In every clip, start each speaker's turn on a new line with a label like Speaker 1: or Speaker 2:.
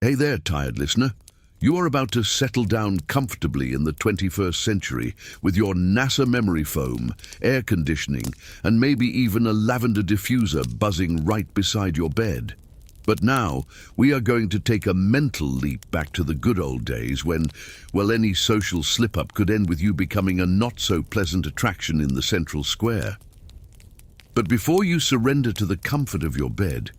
Speaker 1: Hey there, tired listener. You are about to settle down comfortably in the 21st century with your NASA memory foam, air conditioning, and maybe even a lavender diffuser buzzing right beside your bed. But now, we are going to take a mental leap back to the good old days when, well, any social slip-up could end with you becoming a not-so-pleasant attraction in the central square. But before you surrender to the comfort of your bed,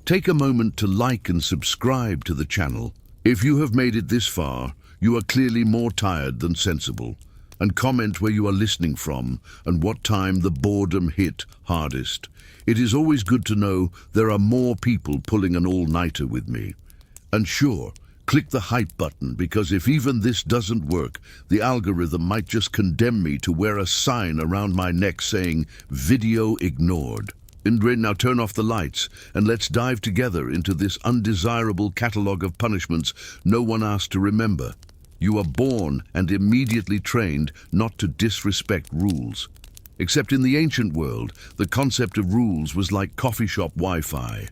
Speaker 1: take a moment to like and subscribe to the channel. If you have made it this far, you are clearly more tired than sensible. And comment where you are listening from and what time the boredom hit hardest. It is always good to know there are more people pulling an all-nighter with me. And sure, click the hype button, because if even this doesn't work, the algorithm might just condemn me to wear a sign around my neck saying, "Video ignored." Now turn off the lights and let's dive together into this undesirable catalogue of punishments no one asked to remember. You are born and immediately trained not to disrespect rules. Except in the ancient world, the concept of rules was like coffee shop Wi-Fi,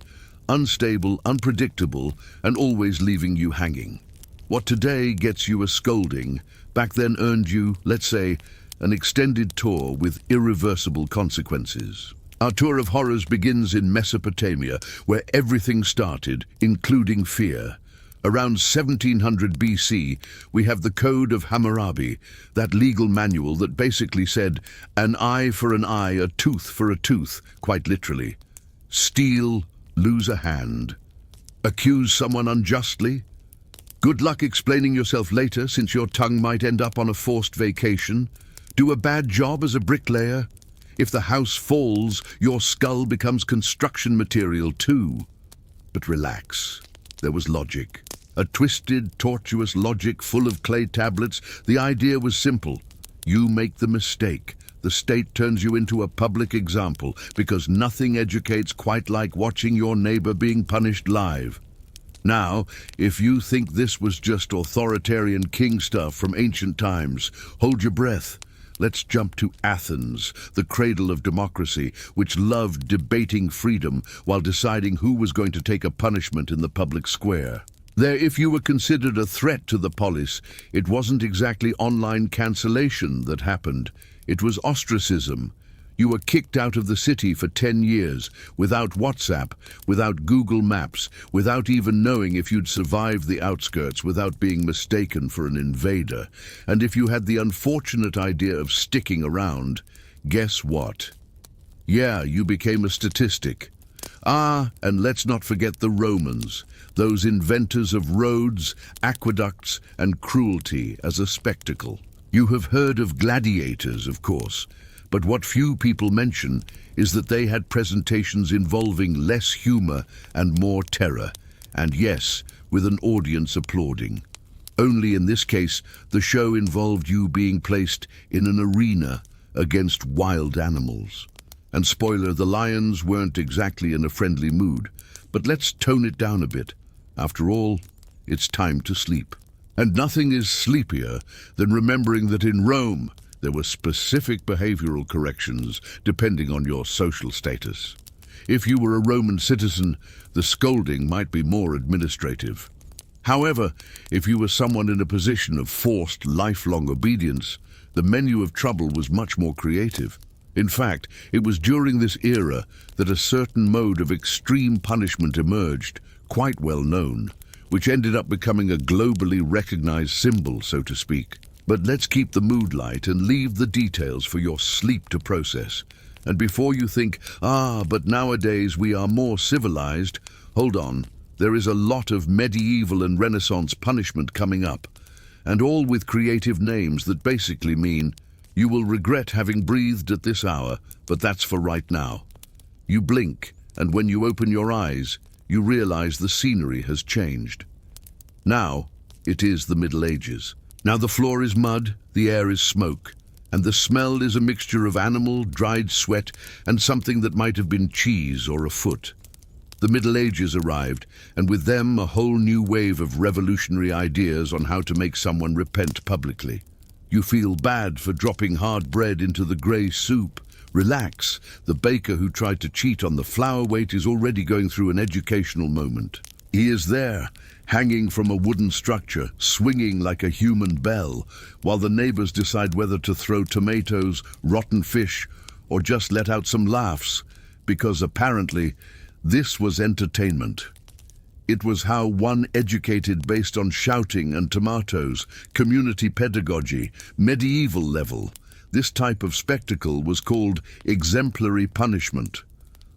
Speaker 1: unstable, unpredictable, and always leaving you hanging. What today gets you a scolding, back then earned you, let's say, an extended tour with irreversible consequences. Our tour of horrors begins in Mesopotamia, where everything started, including fear. Around 1700 BC, we have the Code of Hammurabi, that legal manual that basically said, an eye for an eye, a tooth for a tooth, quite literally. Steal, lose a hand. Accuse someone unjustly? Good luck explaining yourself later, since your tongue might end up on a forced vacation. Do a bad job as a bricklayer? If the house falls, your skull becomes construction material too. But relax. There was logic. A twisted, tortuous logic full of clay tablets. The idea was simple. You make the mistake. The state turns you into a public example, because nothing educates quite like watching your neighbor being punished live. Now, if you think this was just authoritarian king stuff from ancient times, hold your breath. Let's jump to Athens, the cradle of democracy, which loved debating freedom while deciding who was going to take a punishment in the public square. There, if you were considered a threat to the polis, it wasn't exactly online cancellation that happened. It was ostracism. You were kicked out of the city for 10 years, without WhatsApp, without Google Maps, without even knowing if you'd survived the outskirts, without being mistaken for an invader. And if you had the unfortunate idea of sticking around, guess what? Yeah, you became a statistic. And let's not forget the Romans, those inventors of roads, aqueducts, and cruelty as a spectacle. You have heard of gladiators, of course. But what few people mention is that they had presentations involving less humor and more terror, and yes, with an audience applauding. Only in this case, the show involved you being placed in an arena against wild animals. And spoiler, the lions weren't exactly in a friendly mood, but let's tone it down a bit. After all, it's time to sleep. And nothing is sleepier than remembering that in Rome, there were specific behavioral corrections depending on your social status. If you were a Roman citizen, the scolding might be more administrative. However, if you were someone in a position of forced lifelong obedience, the menu of trouble was much more creative. In fact, it was during this era that a certain mode of extreme punishment emerged, quite well known, which ended up becoming a globally recognized symbol, so to speak. But let's keep the mood light and leave the details for your sleep to process. And before you think, but nowadays we are more civilized, hold on. There is a lot of medieval and Renaissance punishment coming up, and all with creative names that basically mean, you will regret having breathed at this hour, but that's for right now. You blink, and when you open your eyes, you realize the scenery has changed. Now, it is the Middle Ages. Now the floor is mud, the air is smoke, and the smell is a mixture of animal, dried sweat, and something that might have been cheese or a foot. The Middle Ages arrived, and with them a whole new wave of revolutionary ideas on how to make someone repent publicly. You feel bad for dropping hard bread into the grey soup. Relax, the baker who tried to cheat on the flour weight is already going through an educational moment. He is there, hanging from a wooden structure, swinging like a human bell, while the neighbors decide whether to throw tomatoes, rotten fish, or just let out some laughs, because apparently this was entertainment. It was how one educated based on shouting and tomatoes, community pedagogy, medieval level. This type of spectacle was called exemplary punishment.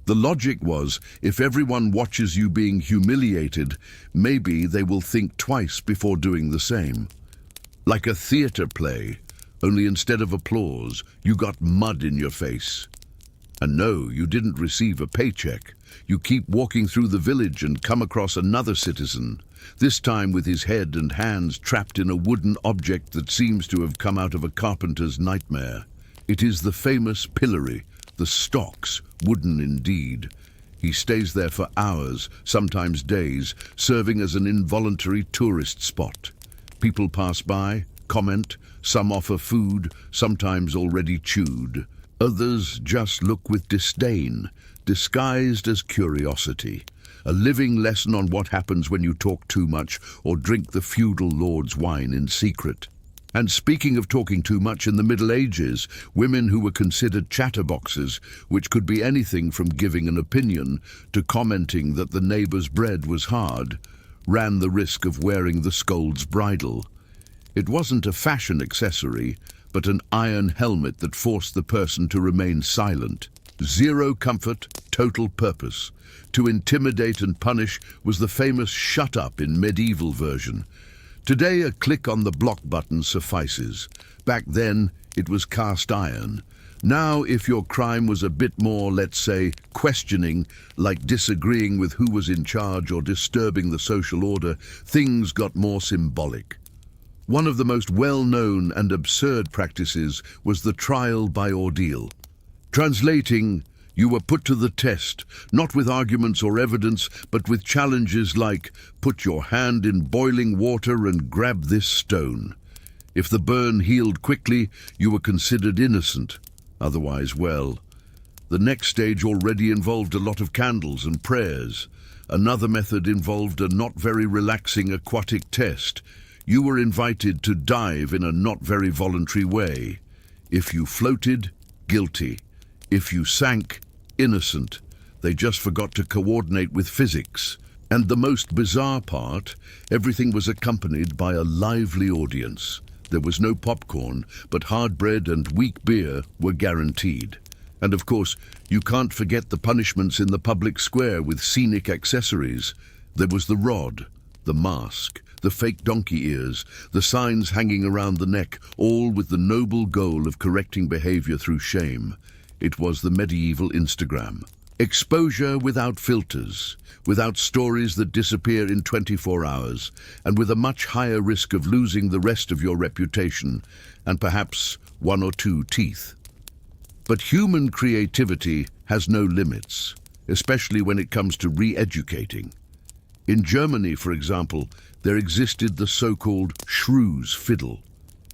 Speaker 1: The logic was, if everyone watches you being humiliated, maybe they will think twice before doing the same. Like a theater play, only instead of applause, you got mud in your face. And no, you didn't receive a paycheck. You keep walking through the village and come across another citizen, this time with his head and hands trapped in a wooden object that seems to have come out of a carpenter's nightmare. It is the famous pillory, the stocks, wooden indeed. He stays there for hours, sometimes days, serving as an involuntary tourist spot. People pass by, comment, some offer food, sometimes already chewed. Others just look with disdain, disguised as curiosity. A living lesson on what happens when you talk too much or drink the feudal lord's wine in secret. And speaking of talking too much, in the Middle Ages, women who were considered chatterboxes, which could be anything from giving an opinion to commenting that the neighbor's bread was hard, ran the risk of wearing the scold's bridle. It wasn't a fashion accessory, but an iron helmet that forced the person to remain silent. Zero comfort, total purpose. To intimidate and punish was the famous shut up in medieval version. Today, a click on the block button suffices. Back then, it was cast iron. Now, if your crime was a bit more, let's say, questioning, like disagreeing with who was in charge or disturbing the social order, things got more symbolic. One of the most well-known and absurd practices was the trial by ordeal. Translating, you were put to the test, not with arguments or evidence, but with challenges like, put your hand in boiling water and grab this stone. If the burn healed quickly, you were considered innocent. Otherwise, well. The next stage already involved a lot of candles and prayers. Another method involved a not very relaxing aquatic test. You were invited to dive in a not very voluntary way. If you floated, guilty. If you sank, innocent. They just forgot to coordinate with physics. And the most bizarre part, everything was accompanied by a lively audience. There was no popcorn, but hard bread and weak beer were guaranteed. And of course, you can't forget the punishments in the public square with scenic accessories. There was the rod, the mask, the fake donkey ears, the signs hanging around the neck, all with the noble goal of correcting behavior through shame. It was the medieval Instagram. Exposure without filters, without stories that disappear in 24 hours, and with a much higher risk of losing the rest of your reputation, and perhaps one or two teeth. But human creativity has no limits, especially when it comes to re-educating. In Germany, for example, there existed the so-called shrew's fiddle.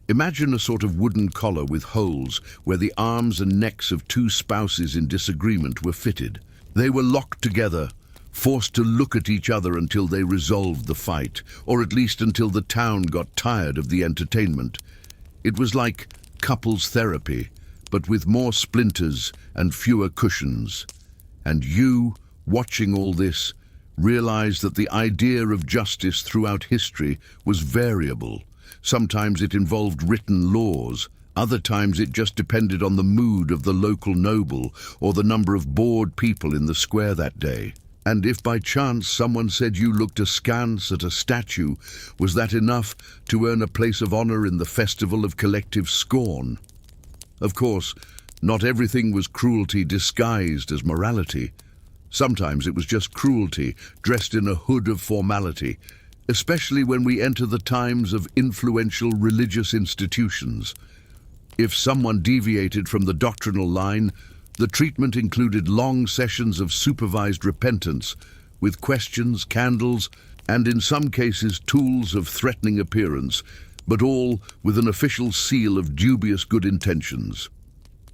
Speaker 1: Imagine a sort of wooden collar with holes where the arms and necks of two spouses in disagreement were fitted. They were locked together, forced to look at each other until they resolved the fight, or at least until the town got tired of the entertainment. It was like couples therapy, but with more splinters and fewer cushions. And you, watching all this, realized that the idea of justice throughout history was variable. Sometimes it involved written laws, other times it just depended on the mood of the local noble or the number of bored people in the square that day. And if by chance someone said you looked askance at a statue, was that enough to earn a place of honor in the festival of collective scorn? Of course, not everything was cruelty disguised as morality. Sometimes it was just cruelty dressed in a hood of formality, especially when we enter the times of influential religious institutions. If someone deviated from the doctrinal line, the treatment included long sessions of supervised repentance, with questions, candles, and in some cases tools of threatening appearance, but all with an official seal of dubious good intentions.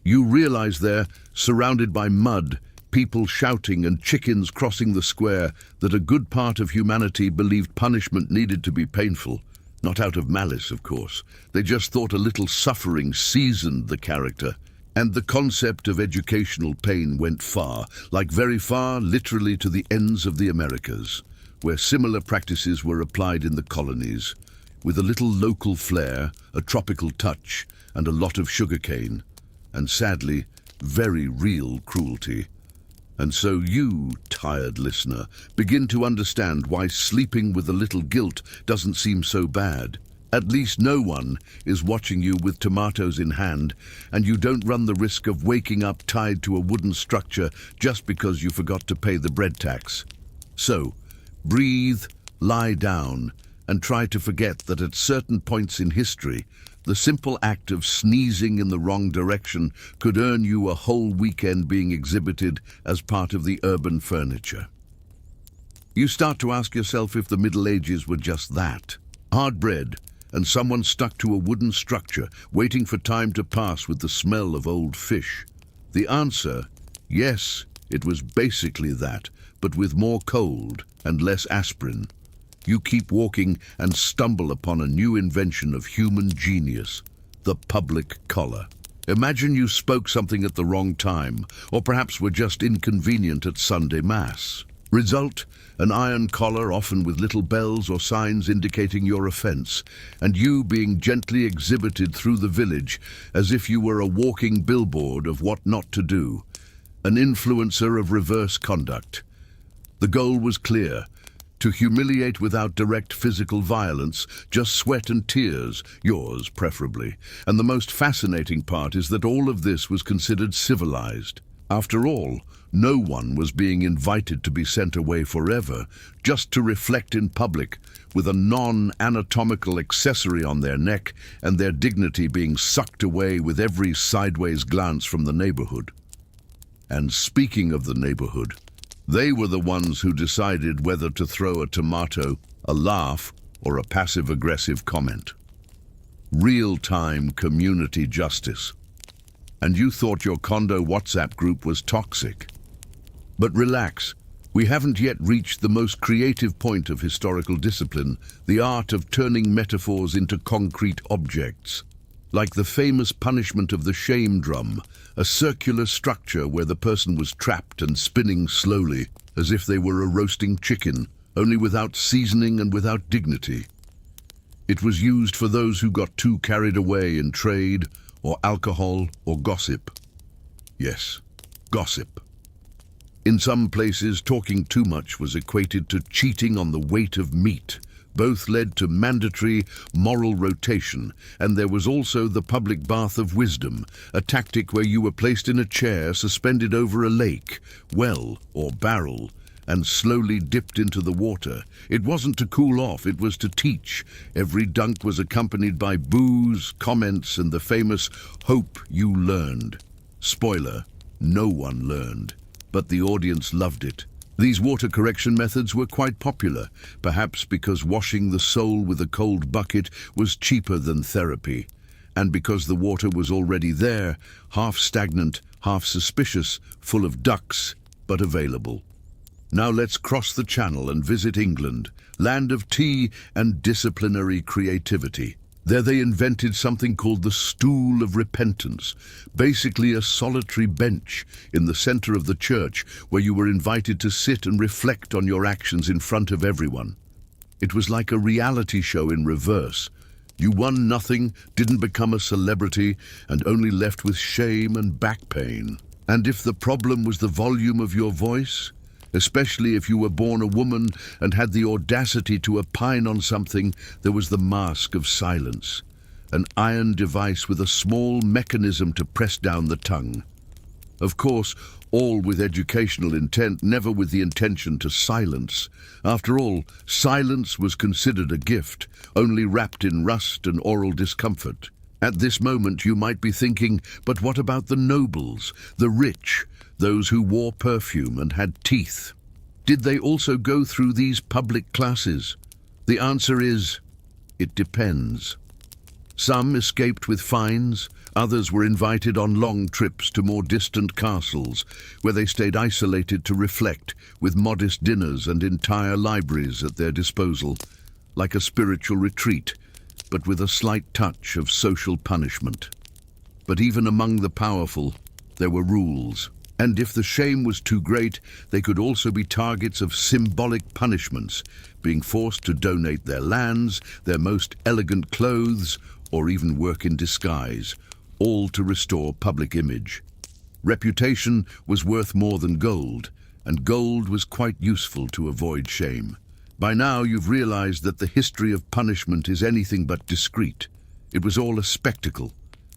Speaker 1: You realize there, surrounded by mud, people shouting and chickens crossing the square, that a good part of humanity believed punishment needed to be painful. Not out of malice, of course. They just thought a little suffering seasoned the character. And the concept of educational pain went far, like very far, literally to the ends of the Americas, where similar practices were applied in the colonies, with a little local flair, a tropical touch, and a lot of sugarcane, and sadly, very real cruelty. And so you, tired listener, begin to understand why sleeping with a little guilt doesn't seem so bad. At least no one is watching you with tomatoes in hand, and you don't run the risk of waking up tied to a wooden structure just because you forgot to pay the bread tax. So, breathe, lie down, and try to forget that at certain points in history, the simple act of sneezing in the wrong direction could earn you a whole weekend being exhibited as part of the urban furniture. You start to ask yourself if the Middle Ages were just that. Hard bread, and someone stuck to a wooden structure, waiting for time to pass with the smell of old fish. The answer, yes, it was basically that, but with more cold and less aspirin. You keep walking and stumble upon a new invention of human genius, the public collar. Imagine you spoke something at the wrong time, or perhaps were just inconvenient at Sunday Mass. Result, an iron collar, often with little bells or signs indicating your offense, and you being gently exhibited through the village as if you were a walking billboard of what not to do, an influencer of reverse conduct. The goal was clear: to humiliate without direct physical violence, just sweat and tears, yours preferably. And the most fascinating part is that all of this was considered civilized. After all, no one was being invited to be sent away forever, just to reflect in public, with a non-anatomical accessory on their neck and their dignity being sucked away with every sideways glance from the neighborhood. And speaking of the neighborhood, they were the ones who decided whether to throw a tomato, a laugh, or a passive-aggressive comment. Real-time community justice. And you thought your condo WhatsApp group was toxic. But relax, we haven't yet reached the most creative point of historical discipline, the art of turning metaphors into concrete objects. Like the famous punishment of the shame drum, a circular structure where the person was trapped and spinning slowly, as if they were a roasting chicken, only without seasoning and without dignity. It was used for those who got too carried away in trade, or alcohol, or gossip. Yes, gossip. In some places, talking too much was equated to cheating on the weight of meat. Both led to mandatory moral rotation, and there was also the public bath of wisdom, a tactic where you were placed in a chair suspended over a lake, well, or barrel, and slowly dipped into the water. It wasn't to cool off, it was to teach. Every dunk was accompanied by boos, comments, and the famous "hope you learned." Spoiler, no one learned, but the audience loved it. These water correction methods were quite popular, perhaps because washing the soul with a cold bucket was cheaper than therapy, and because the water was already there, half stagnant, half suspicious, full of ducks, but available. Now let's cross the channel and visit England, land of tea and disciplinary creativity. There they invented something called the stool of repentance, basically a solitary bench in the center of the church where you were invited to sit and reflect on your actions in front of everyone. It was like a reality show in reverse. You won nothing, didn't become a celebrity, and only left with shame and back pain. And if the problem was the volume of your voice, especially if you were born a woman and had the audacity to opine on something, there was the mask of silence, an iron device with a small mechanism to press down the tongue. Of course, all with educational intent, never with the intention to silence. After all, silence was considered a gift, only wrapped in rust and oral discomfort. At this moment you might be thinking, but what about the nobles, the rich, those who wore perfume and had teeth? Did they also go through these public classes? The answer is, it depends. Some escaped with fines, others were invited on long trips to more distant castles, where they stayed isolated to reflect, with modest dinners and entire libraries at their disposal, like a spiritual retreat, but with a slight touch of social punishment. But even among the powerful, there were rules. And if the shame was too great, they could also be targets of symbolic punishments, being forced to donate their lands, their most elegant clothes, or even work in disguise, all to restore public image. Reputation was worth more than gold, and gold was quite useful to avoid shame. By now you've realized that the history of punishment is anything but discreet. It was all a spectacle.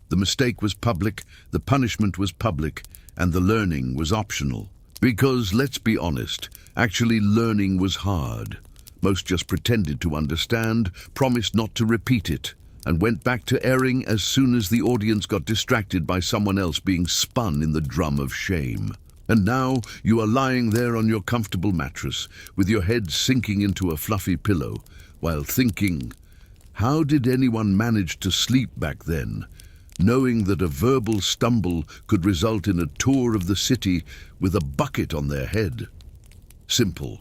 Speaker 1: The mistake was public, the punishment was public, and the learning was optional. Because, let's be honest, actually learning was hard. Most just pretended to understand, promised not to repeat it, and went back to erring as soon as the audience got distracted by someone else being spun in the drum of shame. And now you are lying there on your comfortable mattress, with your head sinking into a fluffy pillow, while thinking, how did anyone manage to sleep back then, knowing that a verbal stumble could result in a tour of the city with a bucket on their head? Simple.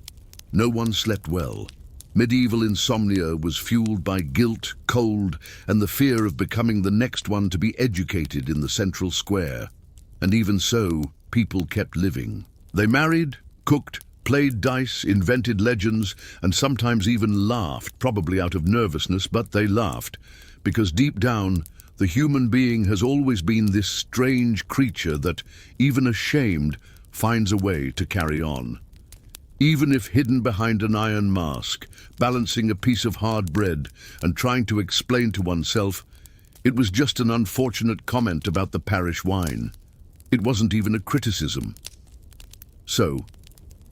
Speaker 1: No one slept well. Medieval insomnia was fueled by guilt, cold, and the fear of becoming the next one to be educated in the central square. And even so, people kept living. They married, cooked, played dice, invented legends, and sometimes even laughed, probably out of nervousness, but they laughed, because deep down, the human being has always been this strange creature that, even ashamed, finds a way to carry on. Even if hidden behind an iron mask, balancing a piece of hard bread and trying to explain to oneself, it was just an unfortunate comment about the parish wine. It wasn't even a criticism. So,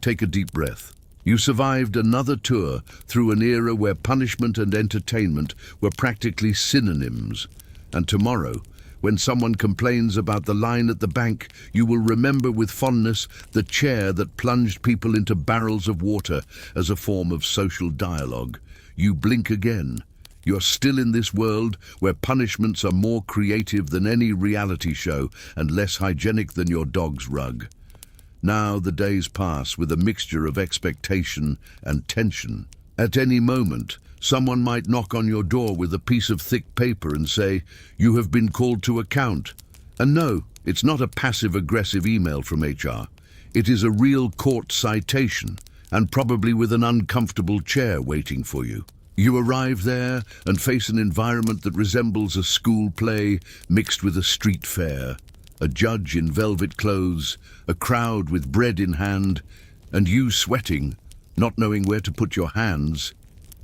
Speaker 1: take a deep breath. You survived another tour through an era where punishment and entertainment were practically synonyms. And tomorrow, when someone complains about the line at the bank, you will remember with fondness the chair that plunged people into barrels of water as a form of social dialogue. You blink again. You're still in this world where punishments are more creative than any reality show and less hygienic than your dog's rug. Now the days pass with a mixture of expectation and tension. At any moment, someone might knock on your door with a piece of thick paper and say, "You have been called to account." And no, it's not a passive-aggressive email from HR. It is a real court citation, and probably with an uncomfortable chair waiting for you. You arrive there and face an environment that resembles a school play mixed with a street fair. A judge in velvet clothes, a crowd with bread in hand, and you sweating, not knowing where to put your hands,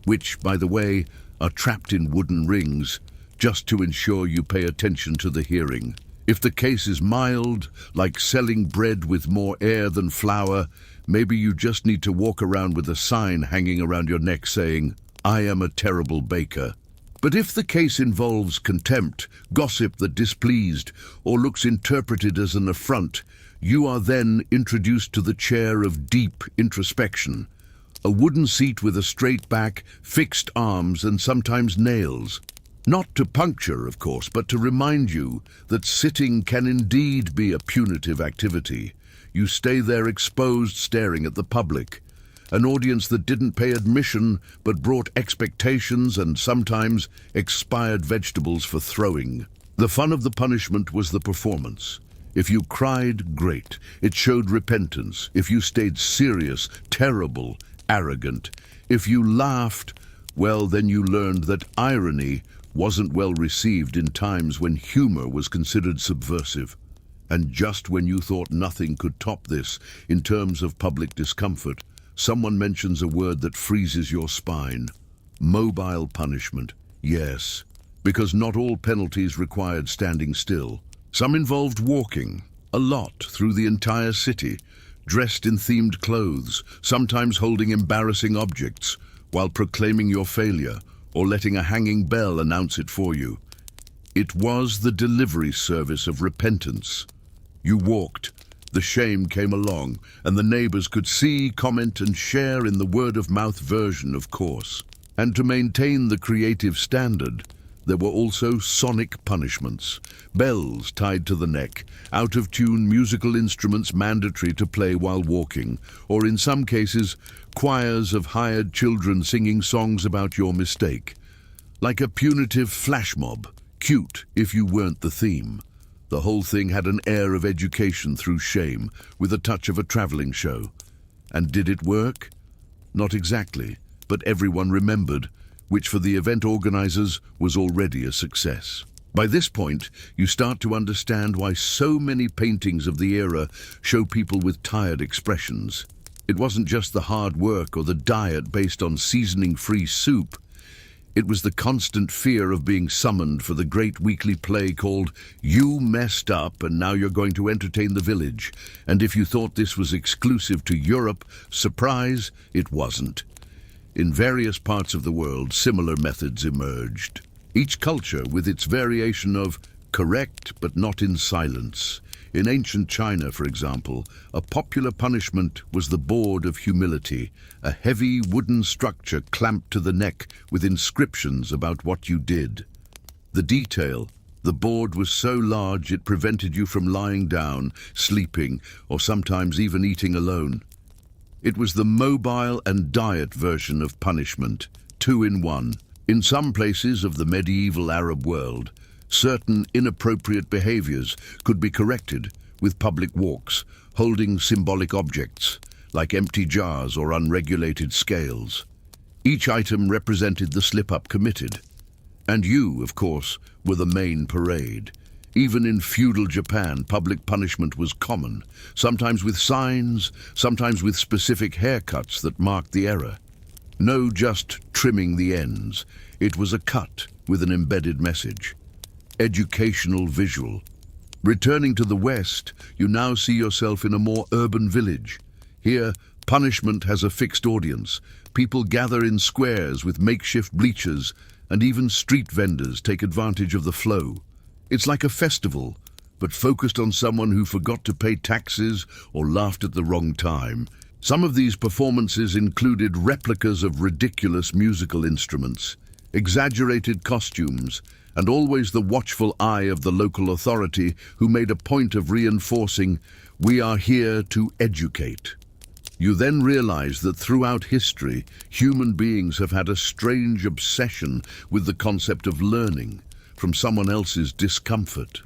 Speaker 1: which, by the way, are trapped in wooden rings, just to ensure you pay attention to the hearing. If the case is mild, like selling bread with more air than flour, maybe you just need to walk around with a sign hanging around your neck saying, "I am a terrible baker." But if the case involves contempt, gossip that displeased, or looks interpreted as an affront, you are then introduced to the chair of deep introspection. A wooden seat with a straight back, fixed arms, and sometimes nails. Not to puncture, of course, but to remind you that sitting can indeed be a punitive activity. You stay there exposed, staring at the public. An audience that didn't pay admission, but brought expectations and sometimes expired vegetables for throwing. The fun of the punishment was the performance. If you cried, great. It showed repentance. If you stayed serious, terrible, arrogant. If you laughed, well, then you learned that irony wasn't well received in times when humor was considered subversive. And just when you thought nothing could top this in terms of public discomfort, someone mentions a word that freezes your spine. Mobile punishment. Yes, because not all penalties required standing still. Some involved walking, a lot, through the entire city, dressed in themed clothes, sometimes holding embarrassing objects, while proclaiming your failure or letting a hanging bell announce it for you. It was the delivery service of repentance. You walked, the shame came along, and the neighbors could see, comment, and share in the word-of-mouth version, of course. And to maintain the creative standard, There were also sonic punishments, bells tied to the neck, out-of-tune musical instruments mandatory to play while walking, or in some cases, choirs of hired children singing songs about your mistake. Like a punitive flash mob, cute if you weren't the theme. The whole thing had an air of education through shame, with a touch of a traveling show. And did it work? Not exactly, but everyone remembered, which for the event organizers was already a success. By this point, you start to understand why so many paintings of the era show people with tired expressions. It wasn't just the hard work or the diet based on seasoning-free soup. It was the constant fear of being summoned for the great weekly play called You Messed Up and Now You're Going to Entertain the Village. And if you thought this was exclusive to Europe, surprise, it wasn't. In various parts of the world, similar methods emerged. Each culture with its variation of correct but not in silence. In ancient China, for example, a popular punishment was the board of humility, a heavy wooden structure clamped to the neck with inscriptions about what you did. The detail, the board was so large it prevented you from lying down, sleeping, or sometimes even eating alone. It was the mobile and diet version of punishment, 2 in 1. In some places of the medieval Arab world, certain inappropriate behaviors could be corrected with public walks, holding symbolic objects, like empty jars or unregulated scales. Each item represented the slip-up committed. And you, of course, were the main parade. Even in feudal Japan, public punishment was common, sometimes with signs, sometimes with specific haircuts that marked the era. No just trimming the ends. It was a cut with an embedded message. Educational visual. Returning to the West, you now see yourself in a more urban village. Here, punishment has a fixed audience. People gather in squares with makeshift bleachers, and even street vendors take advantage of the flow. It's like a festival, but focused on someone who forgot to pay taxes or laughed at the wrong time. Some of these performances included replicas of ridiculous musical instruments, exaggerated costumes, and always the watchful eye of the local authority who made a point of reinforcing, "We are here to educate." You then realize that throughout history, human beings have had a strange obsession with the concept of learning from someone else's discomfort.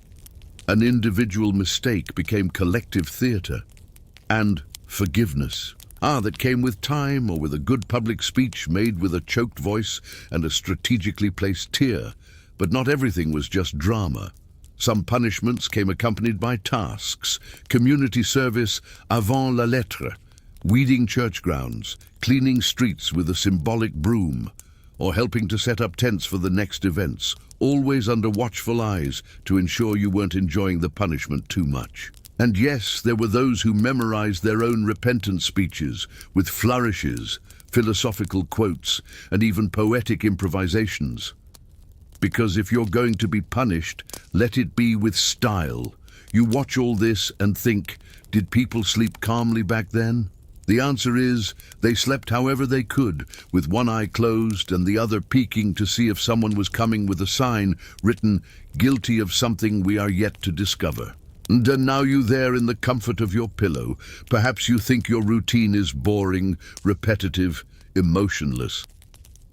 Speaker 1: An individual mistake became collective theater. And forgiveness. That came with time or with a good public speech made with a choked voice and a strategically placed tear. But not everything was just drama. Some punishments came accompanied by tasks, community service avant la lettre, weeding church grounds, cleaning streets with a symbolic broom, or helping to set up tents for the next events, always under watchful eyes to ensure you weren't enjoying the punishment too much. And yes, there were those who memorized their own repentance speeches with flourishes, philosophical quotes, and even poetic improvisations. Because if you're going to be punished, let it be with style. You watch all this and think, did people sleep calmly back then? The answer is, they slept however they could, with one eye closed and the other peeking to see if someone was coming with a sign written, "Guilty of something we are yet to discover." And now you there in the comfort of your pillow. Perhaps you think your routine is boring, repetitive, emotionless.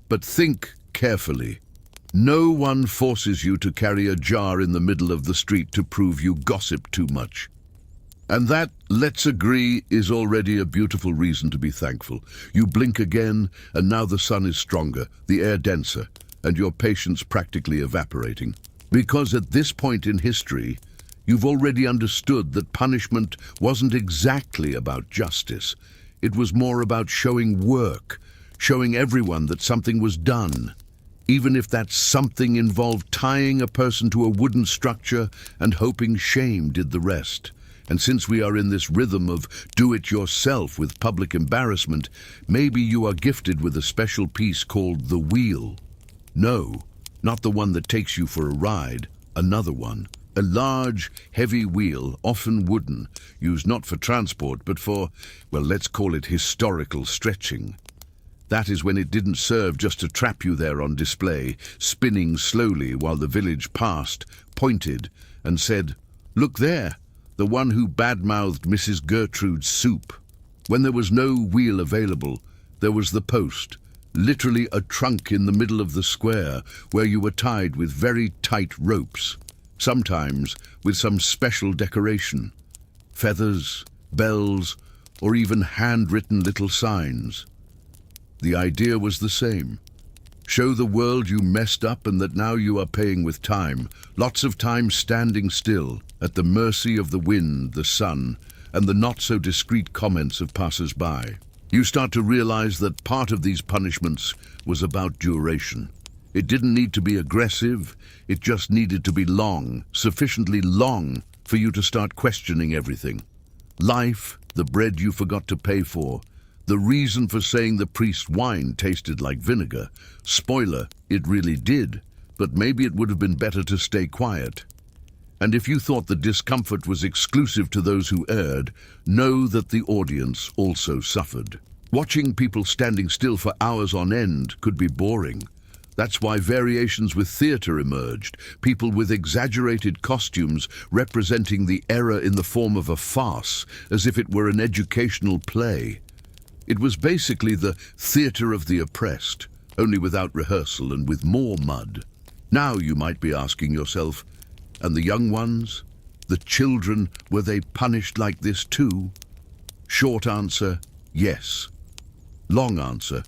Speaker 1: But think carefully. No one forces you to carry a jar in the middle of the street to prove you gossip too much. And that, let's agree, is already a beautiful reason to be thankful. You blink again, and now the sun is stronger, the air denser, and your patience practically evaporating. Because at this point in history, you've already understood that punishment wasn't exactly about justice. It was more about showing work, showing everyone that something was done. Even if that something involved tying a person to a wooden structure and hoping shame did the rest. And since we are in this rhythm of do-it-yourself with public embarrassment, maybe you are gifted with a special piece called the wheel. No, not the one that takes you for a ride, another one. A large, heavy wheel, often wooden, used not for transport but for, well, let's call it historical stretching. That is when it didn't serve just to trap you there on display, spinning slowly while the village passed, pointed, and said, "Look there, the one who bad-mouthed Mrs. Gertrude's soup." When there was no wheel available, there was the post, literally a trunk in the middle of the square where you were tied with very tight ropes, sometimes with some special decoration, feathers, bells, or even handwritten little signs. The idea was the same. Show the world you messed up and that now you are paying with time, lots of time standing still, at the mercy of the wind, the sun, and the not-so-discreet comments of passers-by. You start to realize that part of these punishments was about duration. It didn't need to be aggressive, it just needed to be long, sufficiently long for you to start questioning everything. Life, the bread you forgot to pay for, the reason for saying the priest's wine tasted like vinegar. Spoiler, it really did, but maybe it would have been better to stay quiet. And if you thought the discomfort was exclusive to those who erred, know that the audience also suffered. Watching people standing still for hours on end could be boring. That's why variations with theatre emerged, people with exaggerated costumes representing the error in the form of a farce, as if it were an educational play. It was basically the theatre of the oppressed, only without rehearsal and with more mud. Now you might be asking yourself, and the young ones, the children, were they punished like this too? Short answer, yes. Long answer,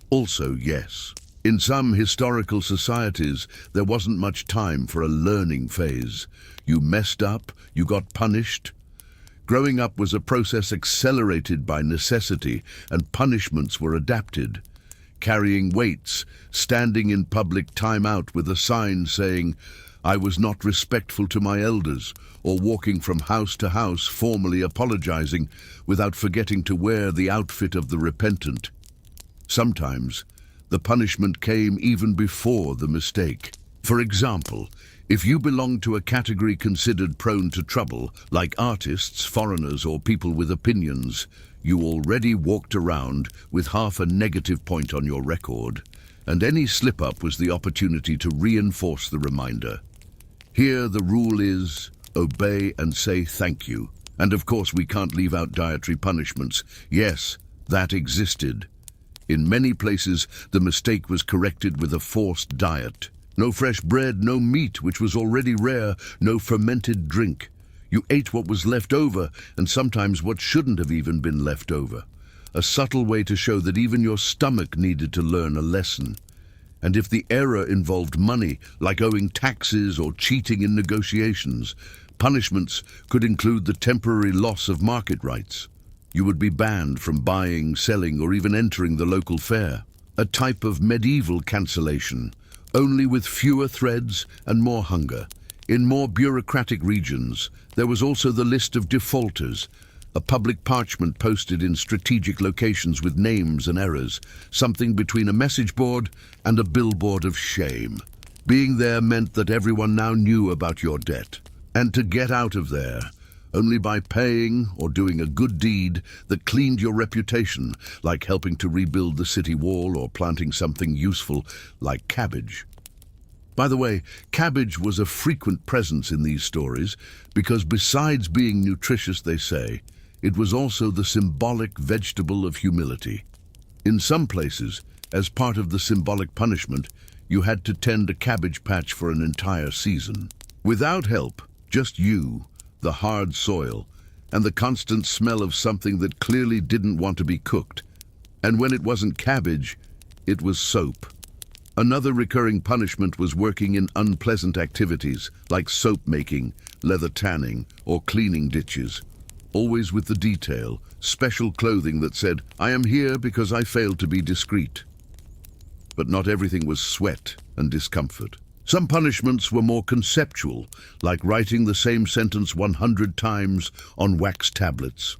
Speaker 1: also yes. In some historical societies, there wasn't much time for a learning phase. You messed up, you got punished. Growing up was a process accelerated by necessity, and punishments were adapted. Carrying weights, standing in public timeout with a sign saying, "I was not respectful to my elders," or walking from house to house formally apologizing without forgetting to wear the outfit of the repentant. Sometimes, the punishment came even before the mistake. For example, if you belonged to a category considered prone to trouble, like artists, foreigners, or people with opinions, you already walked around with half a negative point on your record, and any slip-up was the opportunity to reinforce the reminder. Here the rule is, obey and say thank you. And of course we can't leave out dietary punishments. Yes, that existed. In many places, the mistake was corrected with a forced diet. No fresh bread, no meat, which was already rare, no fermented drink. You ate what was left over, and sometimes what shouldn't have even been left over. A subtle way to show that even your stomach needed to learn a lesson. And if the error involved money, like owing taxes or cheating in negotiations, punishments could include the temporary loss of market rights. You would be banned from buying, selling, or even entering the local fair. A type of medieval cancellation, only with fewer threads and more hunger. In more bureaucratic regions, there was also the list of defaulters, a public parchment posted in strategic locations with names and errors, something between a message board and a billboard of shame. Being there meant that everyone now knew about your debt, and to get out of there, only by paying or doing a good deed that cleaned your reputation, like helping to rebuild the city wall or planting something useful, like cabbage. By the way, cabbage was a frequent presence in these stories because besides being nutritious, they say, it was also the symbolic vegetable of humility. In some places, as part of the symbolic punishment, you had to tend a cabbage patch for an entire season. Without help, just you, the hard soil, and the constant smell of something that clearly didn't want to be cooked. And when it wasn't cabbage, it was soap. Another recurring punishment was working in unpleasant activities like soap making, leather tanning, or cleaning ditches. Always with the detail, special clothing that said, "I am here because I failed to be discreet." But not everything was sweat and discomfort. Some punishments were more conceptual, like writing the same sentence 100 times on wax tablets.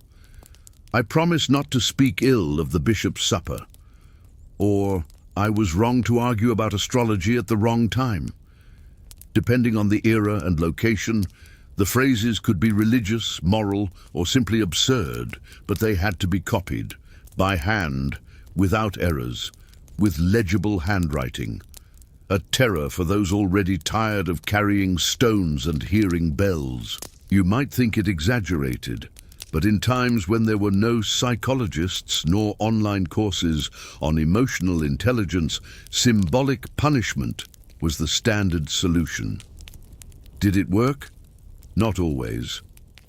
Speaker 1: "I promise not to speak ill of the bishop's supper," or "I was wrong to argue about astrology at the wrong time." Depending on the era and location, the phrases could be religious, moral, or simply absurd, but they had to be copied, by hand, without errors, with legible handwriting. A terror for those already tired of carrying stones and hearing bells. You might think it exaggerated, but in times when there were no psychologists nor online courses on emotional intelligence, symbolic punishment was the standard solution. Did it work? Not always,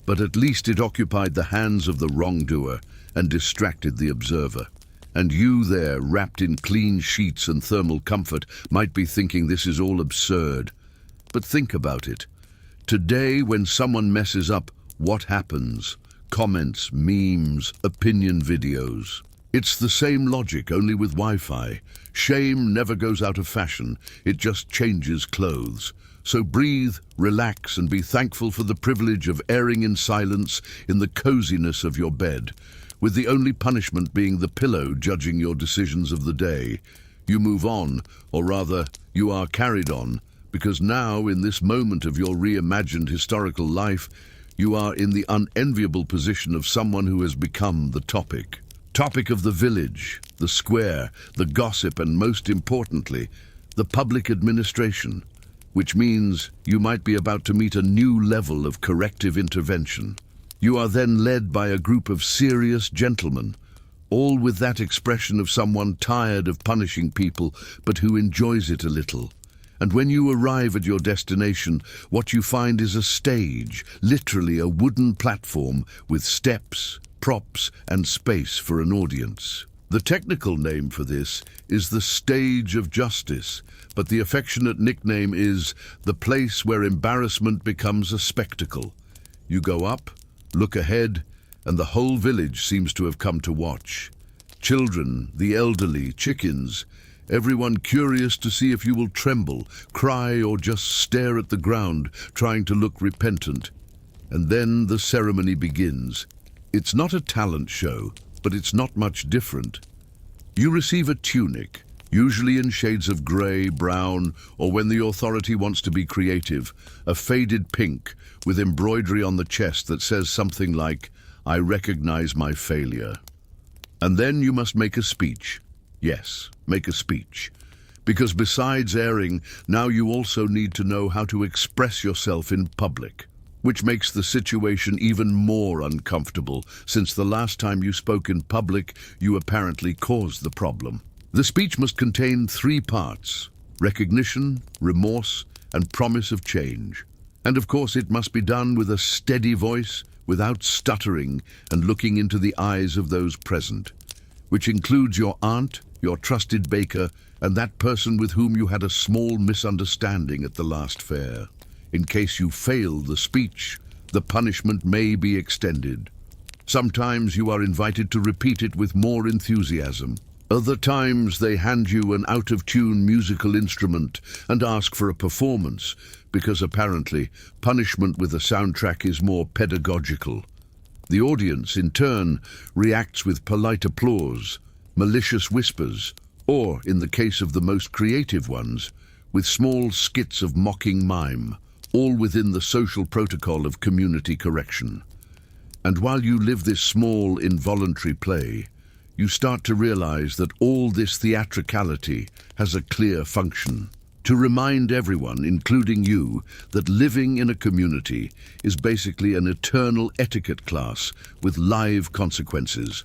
Speaker 1: but at least it occupied the hands of the wrongdoer and distracted the observer. And you there, wrapped in clean sheets and thermal comfort, might be thinking this is all absurd. But think about it. Today, when someone messes up, what happens? Comments, memes, opinion videos. It's the same logic, only with Wi-Fi. Shame never goes out of fashion, it just changes clothes. So breathe, relax, and be thankful for the privilege of erring in silence in the coziness of your bed, with the only punishment being the pillow judging your decisions of the day. You move on, or rather, you are carried on, because now, in this moment of your reimagined historical life, you are in the unenviable position of someone who has become the topic. Topic of the village, the square, the gossip, and most importantly, the public administration, which means you might be about to meet a new level of corrective intervention. You are then led by a group of serious gentlemen, all with that expression of someone tired of punishing people, but who enjoys it a little. And when you arrive at your destination, what you find is a stage, literally a wooden platform with steps, props, and space for an audience. The technical name for this is the stage of justice, but the affectionate nickname is the place where embarrassment becomes a spectacle. You go up, look ahead, and the whole village seems to have come to watch. Children, the elderly, chickens, everyone curious to see if you will tremble, cry, or just stare at the ground, trying to look repentant. And then the ceremony begins. It's not a talent show, but it's not much different. You receive a tunic, usually in shades of grey, brown, or when the authority wants to be creative, a faded pink with embroidery on the chest that says something like, "I recognize my failure." And then you must make a speech. Yes, make a speech. Because besides erring, now you also need to know how to express yourself in public, which makes the situation even more uncomfortable, since the last time you spoke in public, you apparently caused the problem. The speech must contain 3 parts: recognition, remorse, and promise of change. And of course, it must be done with a steady voice, without stuttering, and looking into the eyes of those present, which includes your aunt, your trusted baker, and that person with whom you had a small misunderstanding at the last fair. In case you fail the speech, the punishment may be extended. Sometimes you are invited to repeat it with more enthusiasm. Other times they hand you an out-of-tune musical instrument and ask for a performance, because apparently punishment with a soundtrack is more pedagogical. The audience, in turn, reacts with polite applause, malicious whispers, or, in the case of the most creative ones, with small skits of mocking mime, all within the social protocol of community correction. And while you live this small, involuntary play, you start to realize that all this theatricality has a clear function: to remind everyone, including you, that living in a community is basically an eternal etiquette class with live consequences.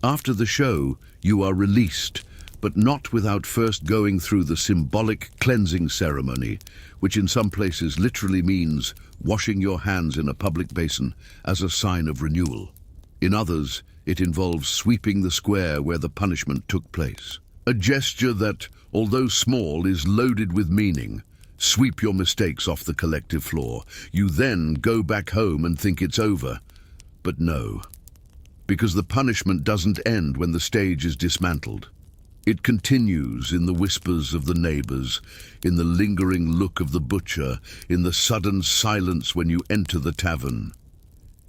Speaker 1: After the show, you are released, but not without first going through the symbolic cleansing ceremony, which in some places literally means washing your hands in a public basin as a sign of renewal. In others, it involves sweeping the square where the punishment took place. A gesture that, although small, is loaded with meaning. Sweep your mistakes off the collective floor. You then go back home and think it's over. But no, because the punishment doesn't end when the stage is dismantled. It continues in the whispers of the neighbors, in the lingering look of the butcher, in the sudden silence when you enter the tavern.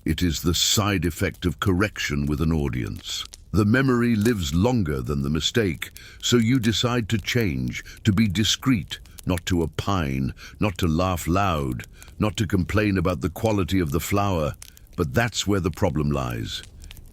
Speaker 1: It is the side effect of correction with an audience. The memory lives longer than the mistake, so you decide to change, to be discreet, not to opine, not to laugh loud, not to complain about the quality of the flour. But that's where the problem lies.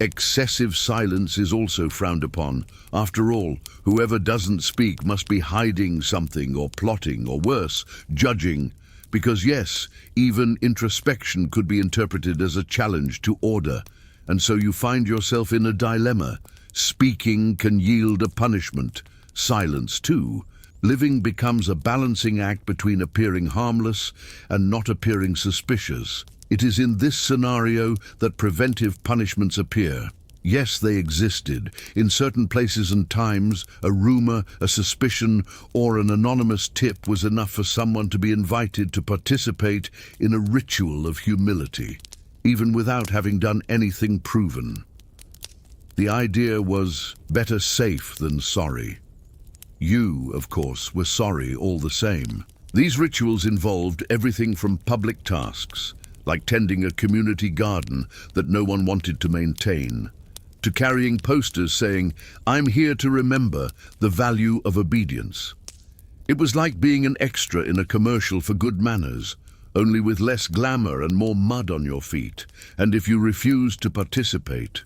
Speaker 1: Excessive silence is also frowned upon. After all, whoever doesn't speak must be hiding something or plotting or worse, judging. Because yes, even introspection could be interpreted as a challenge to order. And so you find yourself in a dilemma. Speaking can yield a punishment. Silence too. Living becomes a balancing act between appearing harmless and not appearing suspicious. It is in this scenario that preventive punishments appear. Yes, they existed. In certain places and times, a rumor, a suspicion, or an anonymous tip was enough for someone to be invited to participate in a ritual of humility, even without having done anything proven. The idea was better safe than sorry. You, of course, were sorry all the same. These rituals involved everything from public tasks, like tending a community garden that no one wanted to maintain, to carrying posters saying, "I'm here to remember the value of obedience." It was like being an extra in a commercial for good manners, only with less glamour and more mud on your feet. And if you refused to participate,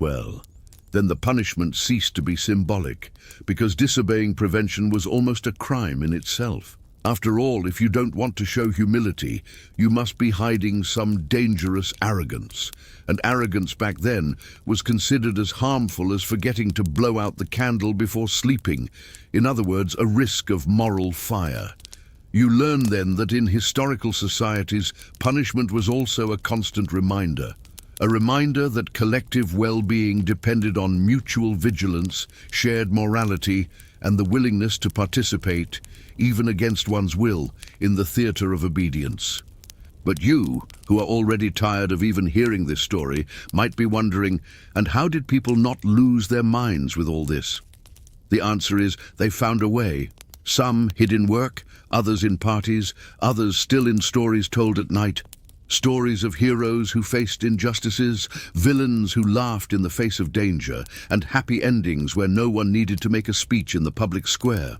Speaker 1: well, then the punishment ceased to be symbolic, because disobeying prevention was almost a crime in itself. After all, if you don't want to show humility, you must be hiding some dangerous arrogance. And arrogance back then was considered as harmful as forgetting to blow out the candle before sleeping. In other words, a risk of moral fire. You learn then that in historical societies, punishment was also a constant reminder. A reminder that collective well-being depended on mutual vigilance, shared morality, and the willingness to participate, even against one's will, in the theater of obedience. But you, who are already tired of even hearing this story, might be wondering, and how did people not lose their minds with all this? The answer is, they found a way. Some hid in work, others in parties, others still in stories told at night. Stories of heroes who faced injustices, villains who laughed in the face of danger, and happy endings where no one needed to make a speech in the public square.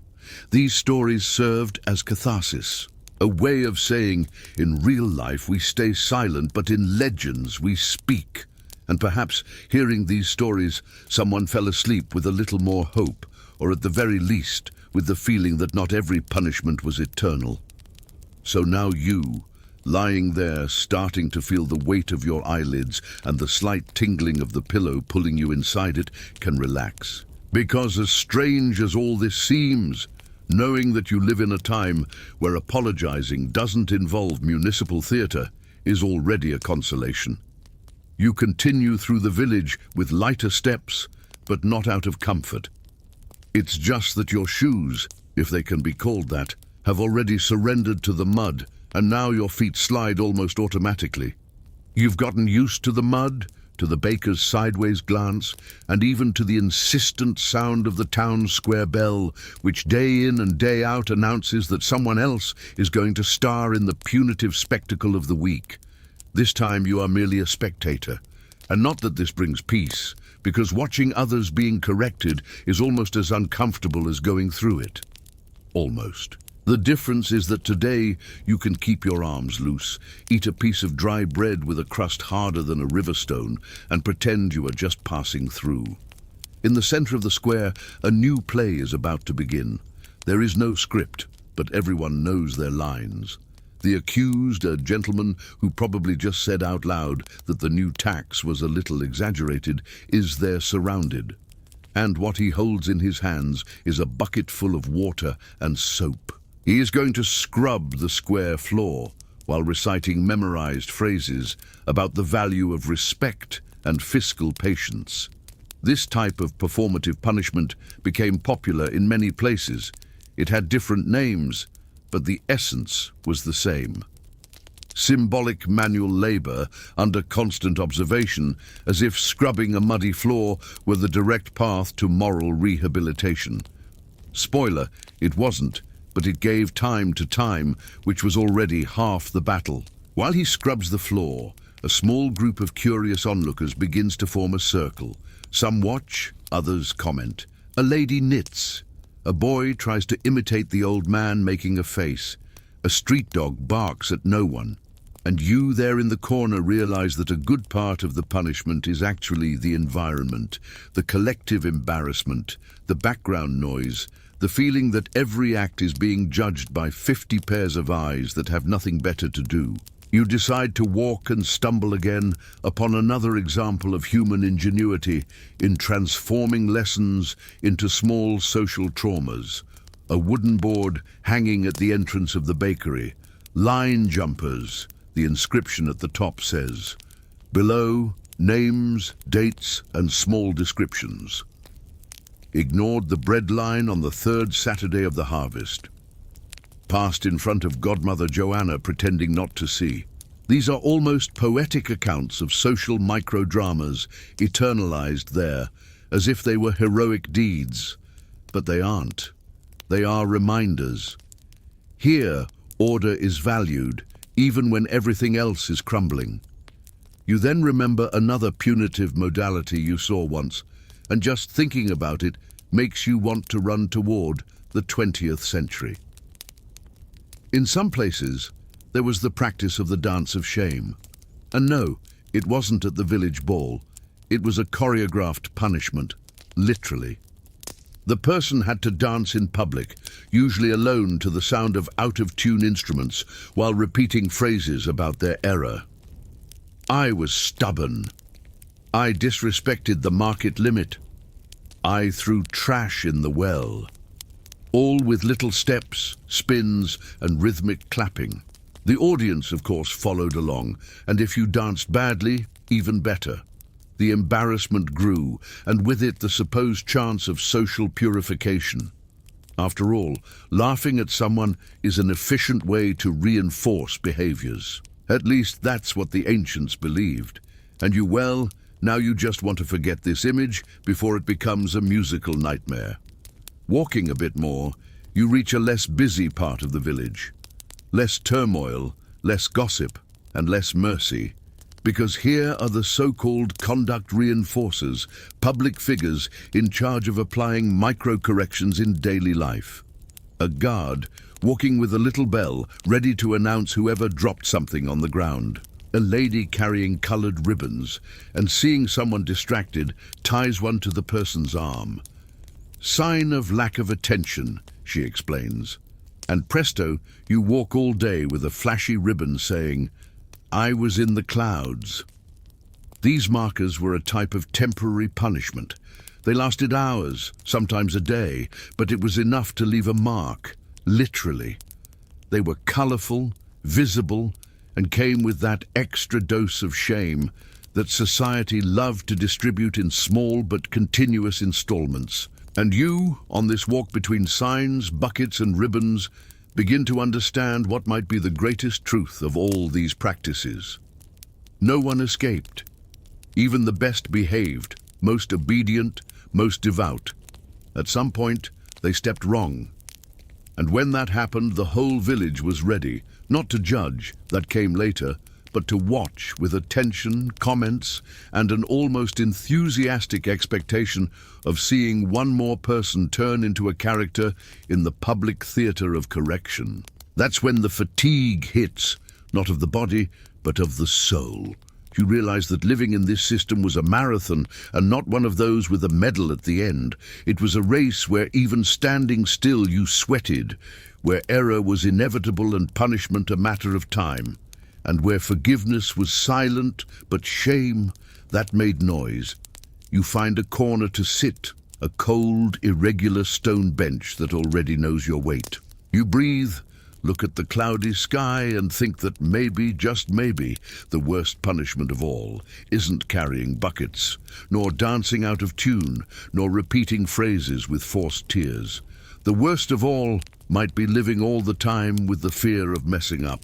Speaker 1: These stories served as catharsis, a way of saying, in real life we stay silent, but in legends we speak. And perhaps, hearing these stories, someone fell asleep with a little more hope, or at the very least, with the feeling that not every punishment was eternal. So now you, lying there, starting to feel the weight of your eyelids and the slight tingling of the pillow pulling you inside it, can relax. Because as strange as all this seems, knowing that you live in a time where apologizing doesn't involve municipal theater is already a consolation. You continue through the village with lighter steps, but not out of comfort. It's just that your shoes, if they can be called that, have already surrendered to the mud, and now your feet slide almost automatically. You've gotten used to the mud, to the baker's sideways glance, and even to the insistent sound of the town square bell, which day in and day out announces that someone else is going to star in the punitive spectacle of the week. This time you are merely a spectator. And not that this brings peace, because watching others being corrected is almost as uncomfortable as going through it. Almost. The difference is that today you can keep your arms loose, eat a piece of dry bread with a crust harder than a river stone, and pretend you are just passing through. In the center of the square, a new play is about to begin. There is no script, but everyone knows their lines. The accused, a gentleman who probably just said out loud that the new tax was a little exaggerated, is there surrounded. And what he holds in his hands is a bucket full of water and soap. He is going to scrub the square floor while reciting memorized phrases about the value of respect and fiscal patience. This type of performative punishment became popular in many places. It had different names, but the essence was the same. Symbolic manual labor under constant observation, as if scrubbing a muddy floor were the direct path to moral rehabilitation. Spoiler, it wasn't. But it gave time to time, which was already half the battle. While he scrubs the floor, a small group of curious onlookers begins to form a circle. Some watch, others comment. A lady knits. A boy tries to imitate the old man making a face. A street dog barks at no one. And you there in the corner realize that a good part of the punishment is actually the environment, the collective embarrassment, the background noise, the feeling that every act is being judged by 50 pairs of eyes that have nothing better to do. You decide to walk and stumble again upon another example of human ingenuity in transforming lessons into small social traumas. A wooden board hanging at the entrance of the bakery. Line jumpers. The inscription at the top says, below, names, dates, and small descriptions. Ignored the bread line on the third Saturday of the harvest. Passed in front of Godmother Joanna pretending not to see. These are almost poetic accounts of social microdramas eternalized there, as if they were heroic deeds. But they aren't. They are reminders. Here, order is valued, even when everything else is crumbling. You then remember another punitive modality you saw once, and just thinking about it makes you want to run toward the 20th century. In some places, there was the practice of the dance of shame. And no, it wasn't at the village ball. It was a choreographed punishment, literally. The person had to dance in public, usually alone to the sound of out-of-tune instruments, while repeating phrases about their error. I was stubborn. I disrespected the market limit. I threw trash in the well. All with little steps, spins, and rhythmic clapping. The audience, of course, followed along, and if you danced badly, even better. The embarrassment grew, and with it the supposed chance of social purification. After all, laughing at someone is an efficient way to reinforce behaviors. At least that's what the ancients believed. And now you just want to forget this image before it becomes a musical nightmare. Walking a bit more, you reach a less busy part of the village. Less turmoil, less gossip, and less mercy. Because here are the so-called conduct reinforcers, public figures in charge of applying micro-corrections in daily life. A guard walking with a little bell, ready to announce whoever dropped something on the ground. A lady carrying colored ribbons, and seeing someone distracted, ties one to the person's arm. Sign of lack of attention, she explains. And presto, you walk all day with a flashy ribbon saying, I was in the clouds. These markers were a type of temporary punishment. They lasted hours, sometimes a day, but it was enough to leave a mark, literally. They were colorful, visible, and came with that extra dose of shame that society loved to distribute in small but continuous installments. And you, on this walk between signs, buckets, and ribbons, begin to understand what might be the greatest truth of all these practices. No one escaped. Even the best behaved, most obedient, most devout. At some point, they stepped wrong. And when that happened, the whole village was ready, not to judge, that came later, but to watch with attention, comments, and an almost enthusiastic expectation of seeing one more person turn into a character in the public theater of correction. That's when the fatigue hits, not of the body, but of the soul. You realize that living in this system was a marathon and not one of those with a medal at the end. It was a race where even standing still you sweated, where error was inevitable and punishment a matter of time. And where forgiveness was silent, but shame, that made noise. You find a corner to sit, a cold, irregular stone bench that already knows your weight. You breathe, look at the cloudy sky, and think that maybe, just maybe, the worst punishment of all isn't carrying buckets, nor dancing out of tune, nor repeating phrases with forced tears. The worst of all might be living all the time with the fear of messing up.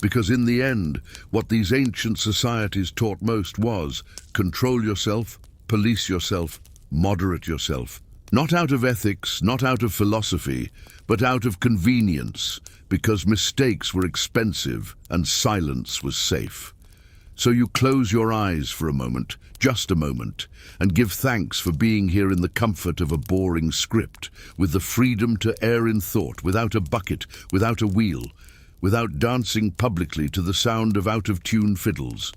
Speaker 1: Because in the end, what these ancient societies taught most was control yourself, police yourself, moderate yourself. Not out of ethics, not out of philosophy, but out of convenience, because mistakes were expensive and silence was safe. So you close your eyes for a moment, just a moment, and give thanks for being here in the comfort of a boring script, with the freedom to err in thought, without a bucket, without a wheel, without dancing publicly to the sound of out-of-tune fiddles.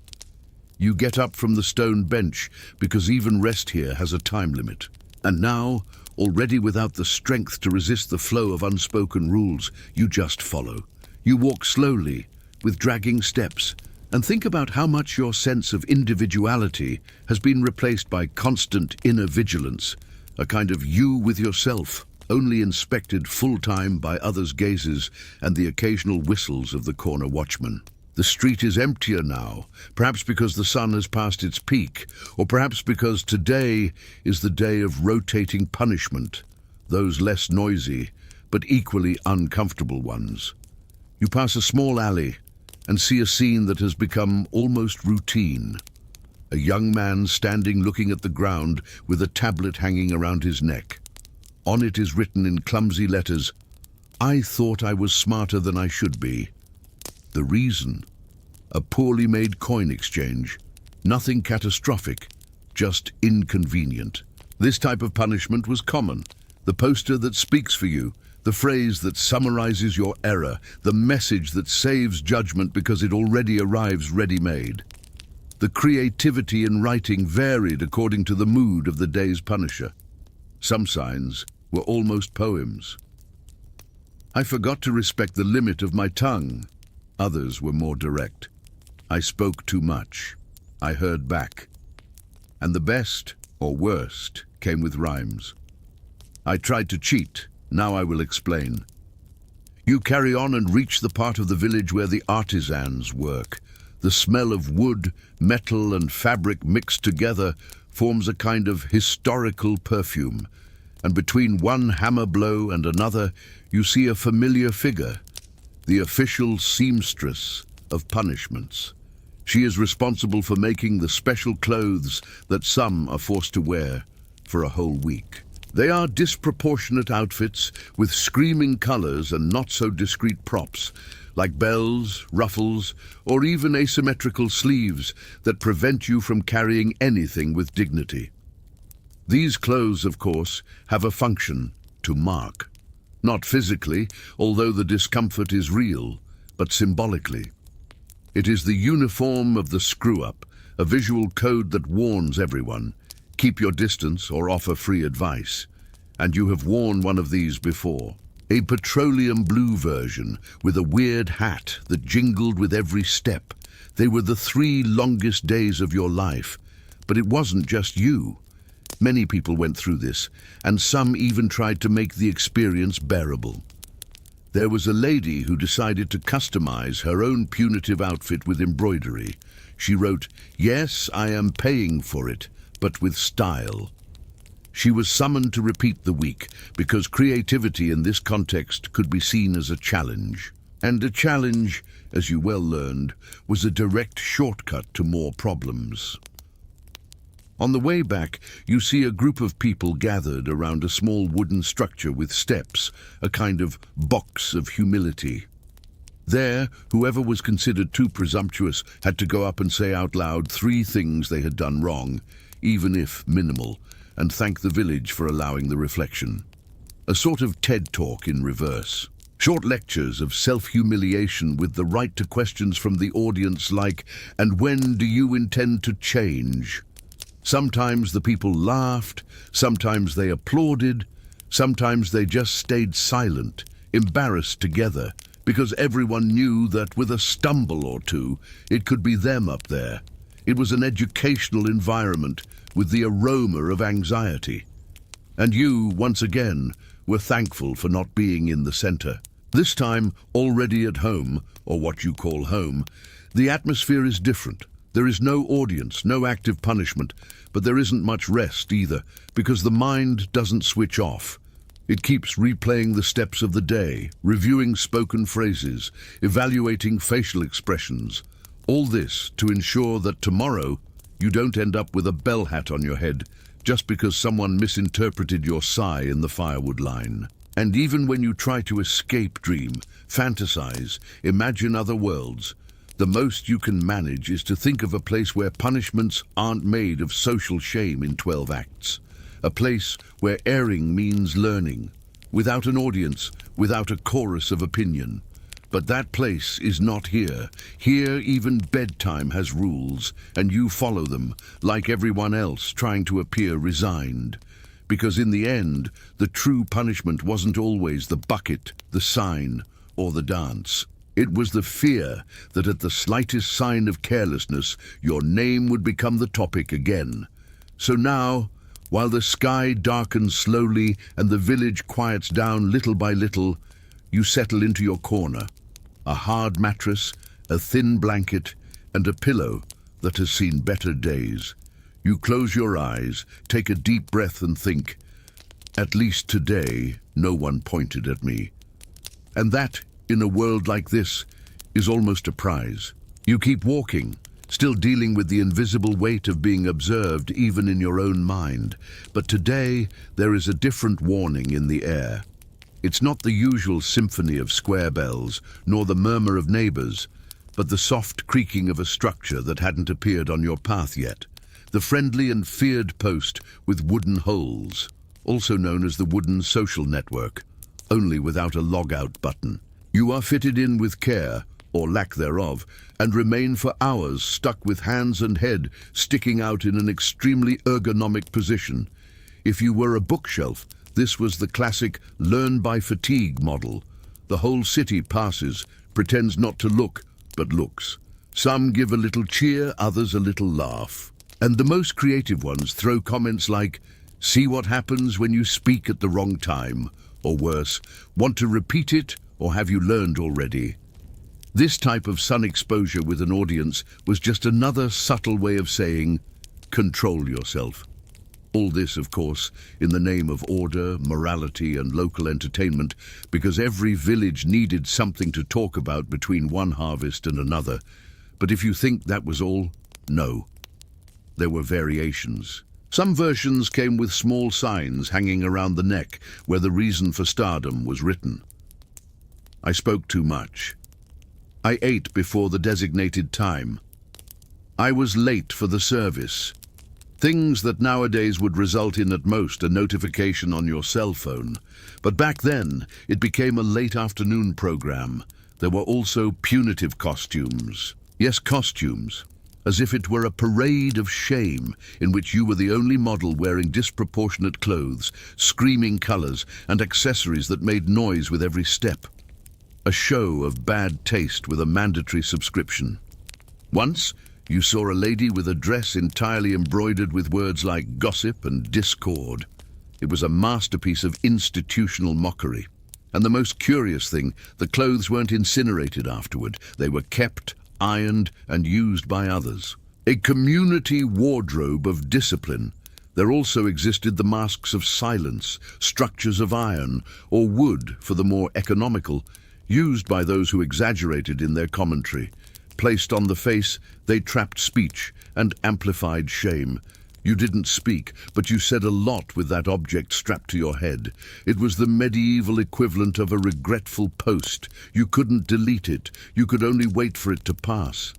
Speaker 1: You get up from the stone bench because even rest here has a time limit. And now, already without the strength to resist the flow of unspoken rules, you just follow. You walk slowly, with dragging steps, and think about how much your sense of individuality has been replaced by constant inner vigilance, a kind of you with yourself, only inspected full-time by others' gazes and the occasional whistles of the corner watchman. The street is emptier now, perhaps because the sun has passed its peak, or perhaps because today is the day of rotating punishment, those less noisy, but equally uncomfortable ones. You pass a small alley and see a scene that has become almost routine. A young man standing looking at the ground with a tablet hanging around his neck. On it is written in clumsy letters, "I thought I was smarter than I should be." The reason? A poorly made coin exchange. Nothing catastrophic, just inconvenient. This type of punishment was common. The poster that speaks for you, the phrase that summarizes your error, the message that saves judgment because it already arrives ready-made. The creativity in writing varied according to the mood of the day's punisher. Some signs were almost poems. I forgot to respect the limit of my tongue. Others were more direct. I spoke too much. I heard back. And the best, or worst, came with rhymes. I tried to cheat. Now I will explain. You carry on and reach the part of the village where the artisans work. The smell of wood, metal, and fabric mixed together forms a kind of historical perfume. And between one hammer blow and another, you see a familiar figure, the official seamstress of punishments. She is responsible for making the special clothes that some are forced to wear for a whole week. They are disproportionate outfits with screaming colors and not-so-discreet props, like bells, ruffles, or even asymmetrical sleeves that prevent you from carrying anything with dignity. These clothes, of course, have a function: to mark. Not physically, although the discomfort is real, but symbolically. It is the uniform of the screw-up, a visual code that warns everyone. Keep your distance or offer free advice. And you have worn one of these before. A petroleum blue version with a weird hat that jingled with every step. They were the 3 longest days of your life. But it wasn't just you. Many people went through this, and some even tried to make the experience bearable. There was a lady who decided to customize her own punitive outfit with embroidery. She wrote, "Yes, I am paying for it, but with style." She was summoned to repeat the week because creativity in this context could be seen as a challenge. And a challenge, as you well learned, was a direct shortcut to more problems. On the way back, you see a group of people gathered around a small wooden structure with steps, a kind of box of humility. There, whoever was considered too presumptuous had to go up and say out loud 3 things they had done wrong, even if minimal, and thank the village for allowing the reflection. A sort of TED Talk in reverse. Short lectures of self-humiliation with the right to questions from the audience like, "And when do you intend to change?" Sometimes the people laughed, sometimes they applauded, sometimes they just stayed silent, embarrassed together, because everyone knew that with a stumble or two, it could be them up there. It was an educational environment with the aroma of anxiety. And you, once again, were thankful for not being in the center. This time, already at home, or what you call home, the atmosphere is different. There is no audience, no active punishment, but there isn't much rest either, because the mind doesn't switch off. It keeps replaying the steps of the day, reviewing spoken phrases, evaluating facial expressions. All this to ensure that tomorrow you don't end up with a bell hat on your head just because someone misinterpreted your sigh in the firewood line. And even when you try to escape, dream, fantasize, imagine other worlds, the most you can manage is to think of a place where punishments aren't made of social shame in 12 acts. A place where erring means learning, without an audience, without a chorus of opinion, But that place is not here. Here even bedtime has rules, and you follow them, like everyone else trying to appear resigned. Because in the end, the true punishment wasn't always the bucket, the sign, or the dance. It was the fear that at the slightest sign of carelessness, your name would become the topic again. So now, while the sky darkens slowly and the village quiets down little by little, you settle into your corner. A hard mattress, a thin blanket, and a pillow that has seen better days. You close your eyes, take a deep breath and think, at least today no one pointed at me. And that, in a world like this, is almost a prize. You keep walking, still dealing with the invisible weight of being observed even in your own mind. But today there is a different warning in the air. It's not the usual symphony of square bells, nor the murmur of neighbors, but the soft creaking of a structure that hadn't appeared on your path yet. The friendly and feared post with wooden holes, also known as the wooden social network, only without a log-out button. You are fitted in with care, or lack thereof, and remain for hours stuck with hands and head sticking out in an extremely ergonomic position. If you were a bookshelf, this was the classic learn by fatigue model. The whole city passes, pretends not to look, but looks. Some give a little cheer, others a little laugh. And the most creative ones throw comments like, "See what happens when you speak at the wrong time," or worse, "Want to repeat it, or have you learned already?" This type of sun exposure with an audience was just another subtle way of saying, control yourself. All this, of course, in the name of order, morality, and local entertainment, because every village needed something to talk about between one harvest and another. But if you think that was all, no. There were variations. Some versions came with small signs hanging around the neck where the reason for stardom was written. I spoke too much. I ate before the designated time. I was late for the service. Things that nowadays would result in at most a notification on your cell phone. But back then, it became a late afternoon program. There were also punitive costumes. Yes, costumes. As if it were a parade of shame in which you were the only model wearing disproportionate clothes, screaming colors, and accessories that made noise with every step. A show of bad taste with a mandatory subscription. Once, you saw a lady with a dress entirely embroidered with words like gossip and discord. It was a masterpiece of institutional mockery. And the most curious thing, the clothes weren't incinerated afterward. They were kept, ironed, and used by others. A community wardrobe of discipline. There also existed the masks of silence, structures of iron, or wood for the more economical, used by those who exaggerated in their commentary. Placed on the face, they trapped speech and amplified shame. You didn't speak, but you said a lot with that object strapped to your head. It was the medieval equivalent of a regretful post. You couldn't delete it. You could only wait for it to pass.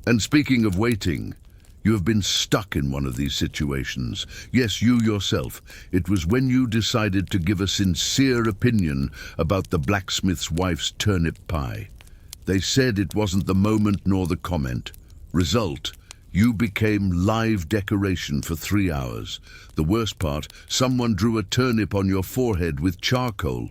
Speaker 1: And speaking of waiting, you have been stuck in one of these situations. Yes, you yourself. It was when you decided to give a sincere opinion about the blacksmith's wife's turnip pie. They said it wasn't the moment nor the comment. Result, you became live decoration for 3 hours. The worst part, someone drew a turnip on your forehead with charcoal.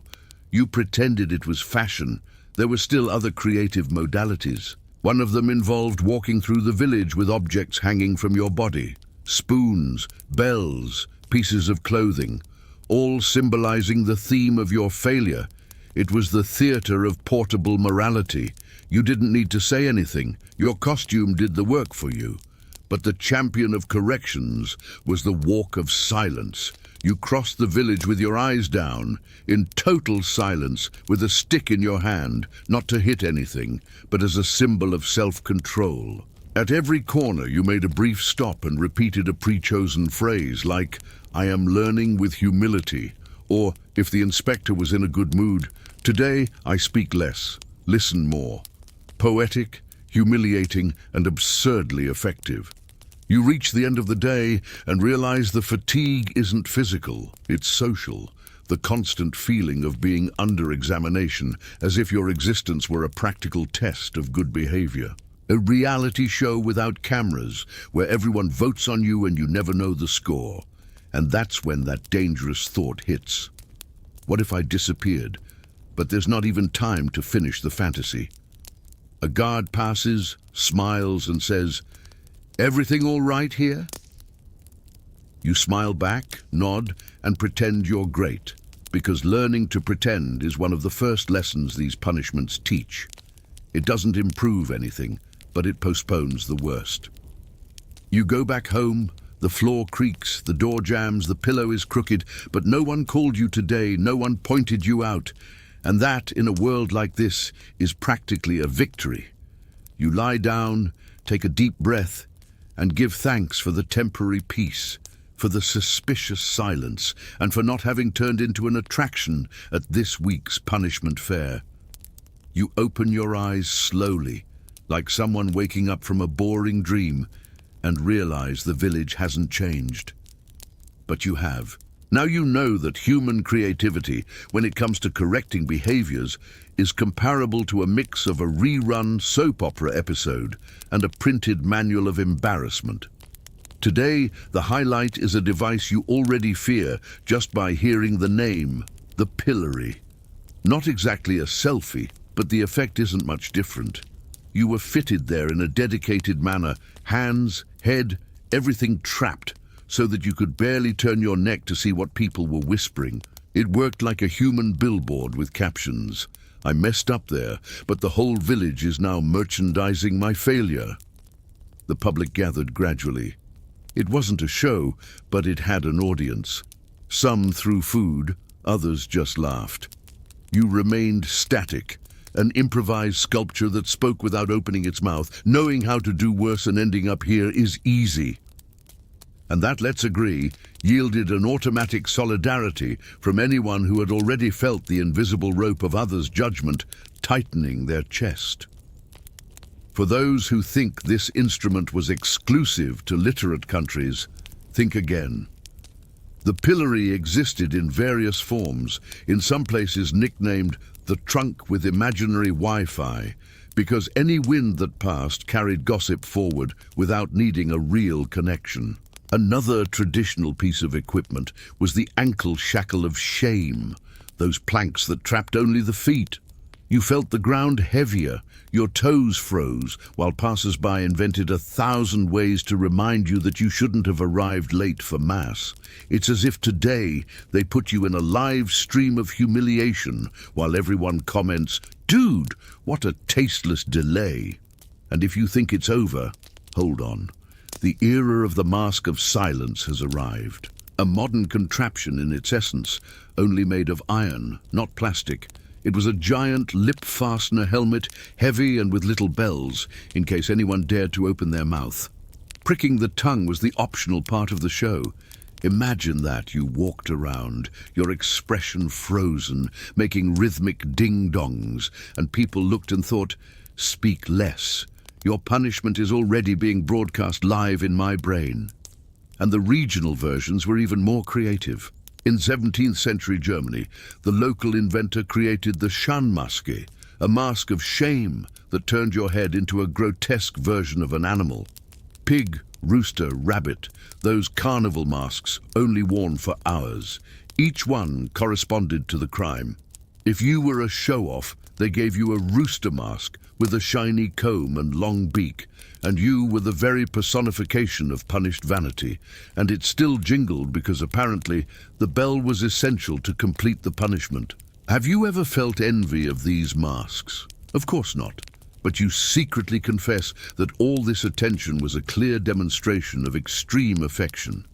Speaker 1: You pretended it was fashion. There were still other creative modalities. One of them involved walking through the village with objects hanging from your body. Spoons, bells, pieces of clothing, all symbolizing the theme of your failure. It was the theater of portable morality. You didn't need to say anything. Your costume did the work for you. But the champion of corrections was the walk of silence. You crossed the village with your eyes down, in total silence, with a stick in your hand, not to hit anything, but as a symbol of self-control. At every corner you made a brief stop and repeated a pre-chosen phrase like, "I am learning with humility," or, if the inspector was in a good mood, "Today I speak less, listen more." Poetic, humiliating, and absurdly effective. You reach the end of the day and realize the fatigue isn't physical, it's social. the constant feeling of being under examination, as if your existence were a practical test of good behavior. A reality show without cameras, where everyone votes on you and you never know the score. And that's when that dangerous thought hits. What if I disappeared, but there's not even time to finish the fantasy? A guard passes, smiles and says, "Everything all right here?" You smile back, nod, and pretend you're great, because learning to pretend is one of the first lessons these punishments teach. It doesn't improve anything, but it postpones the worst. You go back home, the floor creaks, the door jams, the pillow is crooked, but no one called you today, no one pointed you out. And that, in a world like this, is practically a victory. You lie down, take a deep breath, and give thanks for the temporary peace, for the suspicious silence, and for not having turned into an attraction at this week's punishment fair. You open your eyes slowly, like someone waking up from a boring dream, and realize the village hasn't changed. But you have. Now you know that human creativity, when it comes to correcting behaviors, is comparable to a mix of a rerun soap opera episode and a printed manual of embarrassment. Today, the highlight is a device you already fear just by hearing the name, the pillory. Not exactly a selfie, but the effect isn't much different. You were fitted there in a dedicated manner, hands, head, everything trapped, so that you could barely turn your neck to see what people were whispering. It worked like a human billboard with captions. "I messed up there, but the whole village is now merchandising my failure." The public gathered gradually. It wasn't a show, but it had an audience. Some threw food, others just laughed. You remained static, an improvised sculpture that spoke without opening its mouth. Knowing how to do worse and ending up here is easy. And that, let's agree, yielded an automatic solidarity from anyone who had already felt the invisible rope of others' judgment tightening their chest. For those who think this instrument was exclusive to literate countries, think again. The pillory existed in various forms, in some places nicknamed the trunk with imaginary Wi-Fi, because any wind that passed carried gossip forward without needing a real connection. Another traditional piece of equipment was the ankle shackle of shame, those planks that trapped only the feet. You felt the ground heavier, your toes froze, while passers-by invented 1,000 ways to remind you that you shouldn't have arrived late for Mass. It's as if today they put you in a live stream of humiliation, while everyone comments, "Dude, what a tasteless delay." And if you think it's over, hold on. The era of the mask of silence has arrived. A modern contraption in its essence, only made of iron, not plastic. It was a giant lip fastener helmet, heavy and with little bells, in case anyone dared to open their mouth. Pricking the tongue was the optional part of the show. Imagine that you walked around, your expression frozen, making rhythmic ding-dongs, and people looked and thought, "Speak less. Your punishment is already being broadcast live in my brain." And the regional versions were even more creative. In 17th century Germany, the local inventor created the Schammaske, a mask of shame that turned your head into a grotesque version of an animal. Pig, rooster, rabbit, those carnival masks only worn for hours. Each one corresponded to the crime. If you were a show-off, they gave you a rooster mask with a shiny comb and long beak, and you were the very personification of punished vanity, and it still jingled because apparently the bell was essential to complete the punishment. Have you ever felt envy of these masks? Of course not, but you secretly confess that all this attention was a clear demonstration of extreme affection.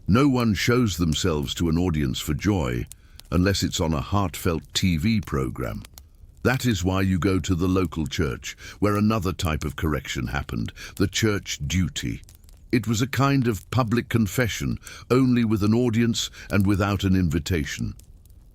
Speaker 1: No one shows themselves to an audience for joy, unless it's on a heartfelt TV program. That is why you go to the local church, where another type of correction happened, the church duty. It was a kind of public confession, only with an audience and without an invitation.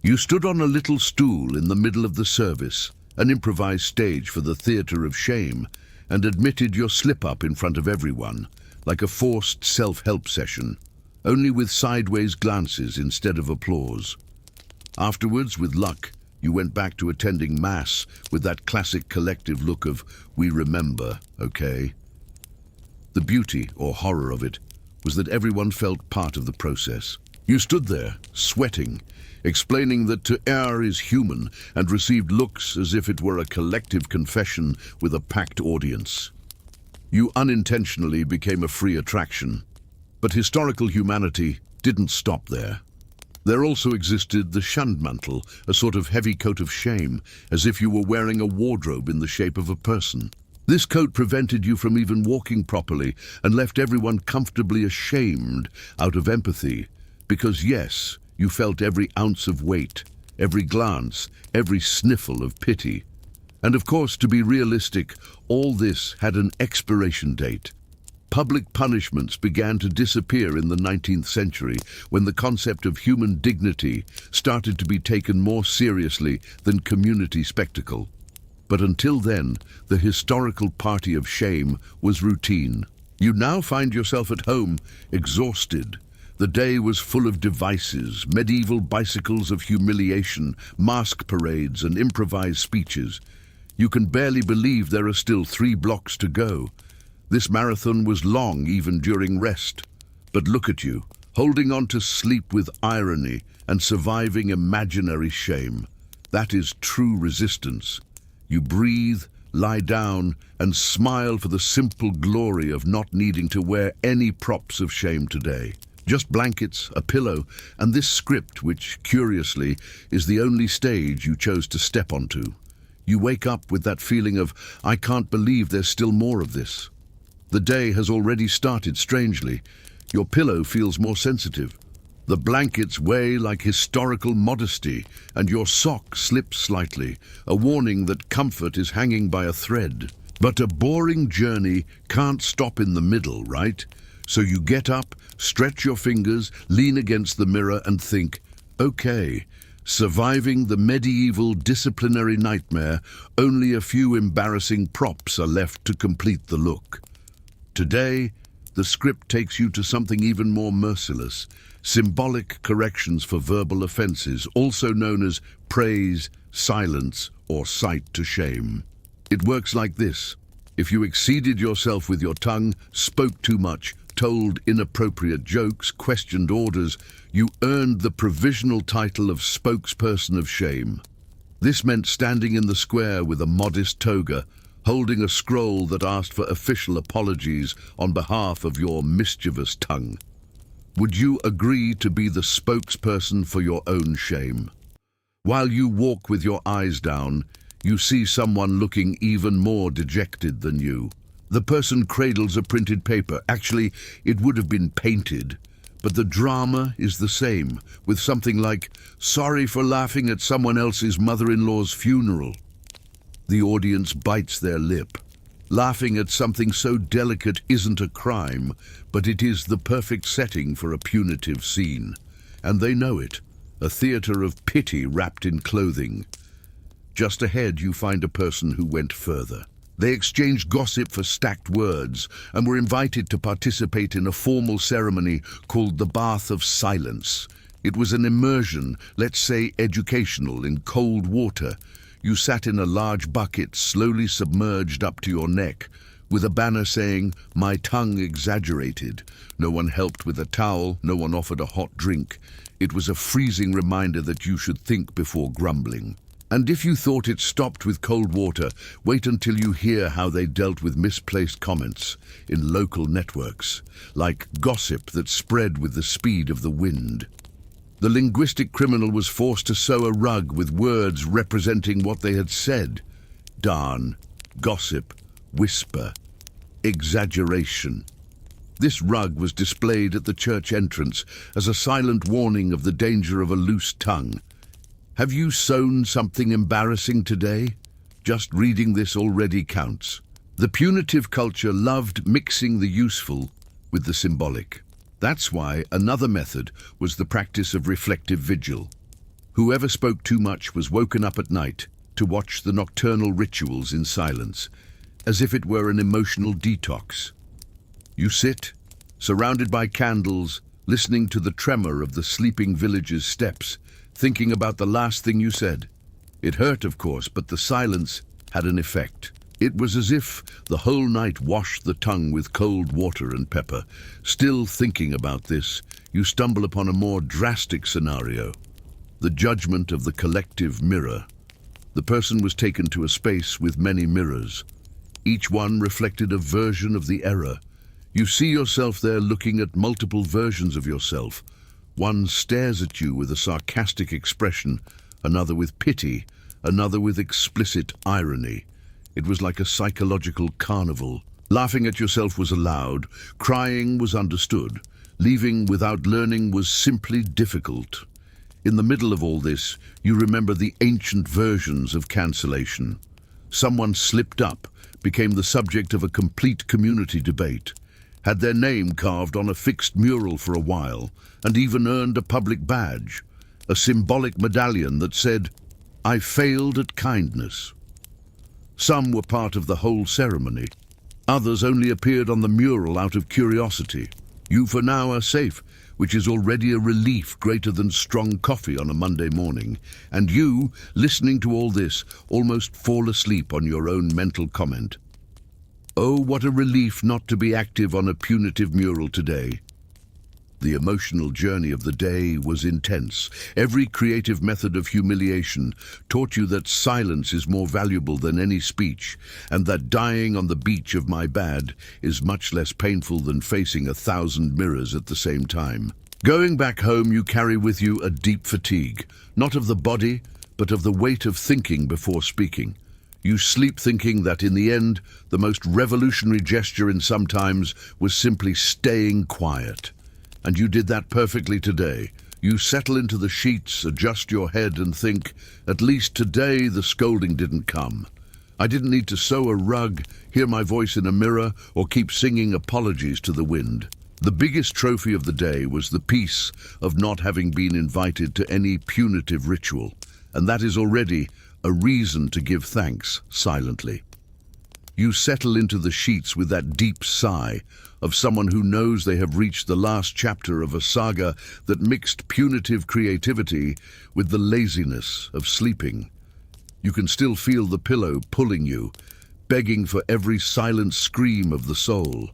Speaker 1: You stood on a little stool in the middle of the service, an improvised stage for the theatre of shame, and admitted your slip-up in front of everyone, like a forced self-help session, only with sideways glances instead of applause. Afterwards, with luck, you went back to attending Mass with that classic collective look of, "We remember, okay?" The beauty, or horror of it, was that everyone felt part of the process. You stood there, sweating, explaining that to err is human, and received looks as if it were a collective confession with a packed audience. You unintentionally became a free attraction. But historical humanity didn't stop there. There also existed the Schandmantel, a sort of heavy coat of shame, as if you were wearing a wardrobe in the shape of a person. This coat prevented you from even walking properly and left everyone comfortably ashamed out of empathy, because yes, you felt every ounce of weight, every glance, every sniffle of pity. And of course, to be realistic, all this had an expiration date. Public punishments began to disappear in the 19th century when the concept of human dignity started to be taken more seriously than community spectacle. But until then, the historical party of shame was routine. You now find yourself at home, exhausted. The day was full of devices, medieval bicycles of humiliation, mask parades, and improvised speeches. You can barely believe there are still 3 blocks to go. This marathon was long even during rest. But look at you, holding on to sleep with irony and surviving imaginary shame. That is true resistance. You breathe, lie down, and smile for the simple glory of not needing to wear any props of shame today. Just blankets, a pillow, and this script, which, curiously, is the only stage you chose to step onto. You wake up with that feeling of, "I can't believe there's still more of this." The day has already started strangely. Your pillow feels more sensitive. The blankets weigh like historical modesty, and your sock slips slightly, a warning that comfort is hanging by a thread. But a boring journey can't stop in the middle, right? So you get up, stretch your fingers, lean against the mirror and think, okay, surviving the medieval disciplinary nightmare, only a few embarrassing props are left to complete the look. Today, the script takes you to something even more merciless, symbolic corrections for verbal offenses, also known as praise, silence, or sight to shame. It works like this. If you exceeded yourself with your tongue, spoke too much, told inappropriate jokes, questioned orders, you earned the provisional title of spokesperson of shame. This meant standing in the square with a modest toga, holding a scroll that asked for official apologies on behalf of your mischievous tongue. Would you agree to be the spokesperson for your own shame? While you walk with your eyes down, you see someone looking even more dejected than you. The person cradles a printed paper. Actually, it would have been painted. But the drama is the same, with something like, "Sorry for laughing at someone else's mother-in-law's funeral." The audience bites their lip. Laughing at something so delicate isn't a crime, but it is the perfect setting for a punitive scene. And they know it, a theater of pity wrapped in clothing. Just ahead you find a person who went further. They exchanged gossip for stacked words and were invited to participate in a formal ceremony called the Bath of Silence. It was an immersion, let's say educational, in cold water. You sat in a large bucket, slowly submerged up to your neck, with a banner saying, "My tongue exaggerated." No one helped with a towel, no one offered a hot drink. It was a freezing reminder that you should think before grumbling. And if you thought it stopped with cold water, wait until you hear how they dealt with misplaced comments in local networks, like gossip that spread with the speed of the wind. The linguistic criminal was forced to sew a rug with words representing what they had said. Darn, gossip, whisper, exaggeration. This rug was displayed at the church entrance as a silent warning of the danger of a loose tongue. Have you sewn something embarrassing today? Just reading this already counts. The punitive culture loved mixing the useful with the symbolic. That's why another method was the practice of reflective vigil. Whoever spoke too much was woken up at night to watch the nocturnal rituals in silence, as if it were an emotional detox. You sit, surrounded by candles, listening to the tremor of the sleeping village's steps, thinking about the last thing you said. It hurt, of course, but the silence had an effect. It was as if the whole night washed the tongue with cold water and pepper. Still thinking about this, you stumble upon a more drastic scenario. The judgment of the collective mirror. The person was taken to a space with many mirrors. Each one reflected a version of the error. You see yourself there looking at multiple versions of yourself. One stares at you with a sarcastic expression, another with pity, another with explicit irony. It was like a psychological carnival. Laughing at yourself was allowed, crying was understood, leaving without learning was simply difficult. In the middle of all this, you remember the ancient versions of cancellation. Someone slipped up, became the subject of a complete community debate, had their name carved on a fixed mural for a while, and even earned a public badge, a symbolic medallion that said, "I failed at kindness." Some were part of the whole ceremony. Others only appeared on the mural out of curiosity. You for now are safe, which is already a relief greater than strong coffee on a Monday morning. And you, listening to all this, almost fall asleep on your own mental comment. Oh, what a relief not to be active on a punitive mural today. The emotional journey of the day was intense. Every creative method of humiliation taught you that silence is more valuable than any speech, and that dying on the beach of my bad is much less painful than facing 1,000 mirrors at the same time. Going back home, you carry with you a deep fatigue, not of the body, but of the weight of thinking before speaking. You sleep thinking that in the end, the most revolutionary gesture in some times was simply staying quiet. And you did that perfectly today. You settle into the sheets, adjust your head and think, at least today the scolding didn't come. I didn't need to sew a rug, hear my voice in a mirror, or keep singing apologies to the wind. The biggest trophy of the day was the peace of not having been invited to any punitive ritual, and that is already a reason to give thanks silently. You settle into the sheets with that deep sigh of someone who knows they have reached the last chapter of a saga that mixed punitive creativity with the laziness of sleeping. You can still feel the pillow pulling you, begging for every silent scream of the soul.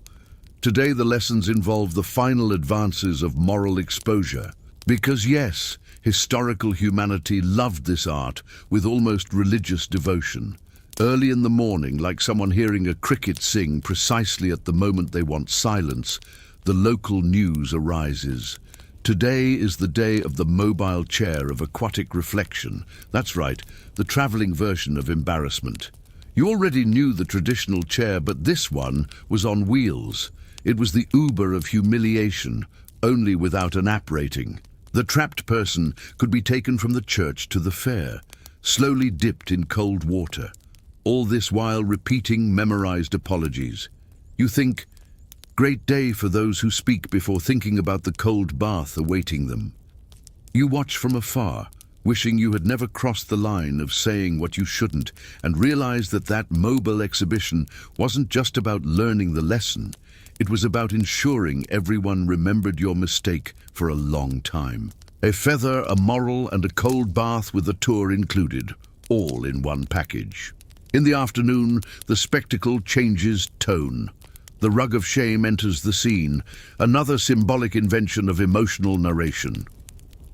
Speaker 1: Today the lessons involve the final advances of moral exposure. Because yes, historical humanity loved this art with almost religious devotion. Early in the morning, like someone hearing a cricket sing precisely at the moment they want silence, the local news arises. Today is the day of the mobile chair of aquatic reflection. That's right, the traveling version of embarrassment. You already knew the traditional chair, but this one was on wheels. It was the Uber of humiliation, only without an app rating. The trapped person could be taken from the church to the fair, slowly dipped in cold water. All this while repeating memorized apologies. You think, great day for those who speak before thinking about the cold bath awaiting them. You watch from afar, wishing you had never crossed the line of saying what you shouldn't, and realize that that mobile exhibition wasn't just about learning the lesson. It was about ensuring everyone remembered your mistake for a long time. A feather, a moral, and a cold bath with a tour included, all in one package. In the afternoon, the spectacle changes tone. The rug of shame enters the scene, another symbolic invention of emotional narration.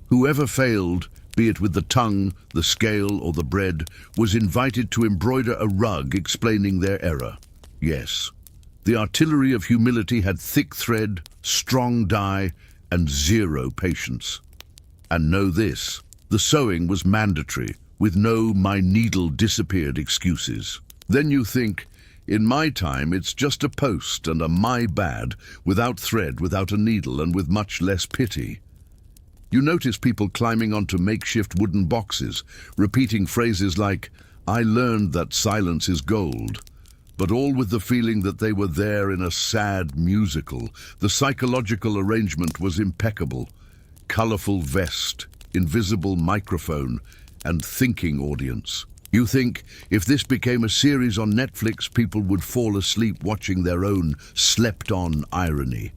Speaker 1: Whoever failed, be it with the tongue, the scale, or the bread, was invited to embroider a rug explaining their error. Yes, the artillery of humility had thick thread, strong dye, and zero patience. And know this, the sewing was mandatory, with no "my needle disappeared" excuses. Then you think, in my time it's just a post and a "my bad," without thread, without a needle, and with much less pity. You notice people climbing onto makeshift wooden boxes, repeating phrases like, "I learned that silence is gold," but all with the feeling that they were there in a sad musical. The psychological arrangement was impeccable. Colorful vest, invisible microphone, and thinking audience. You think, if this became a series on Netflix, people would fall asleep watching their own slept-on irony.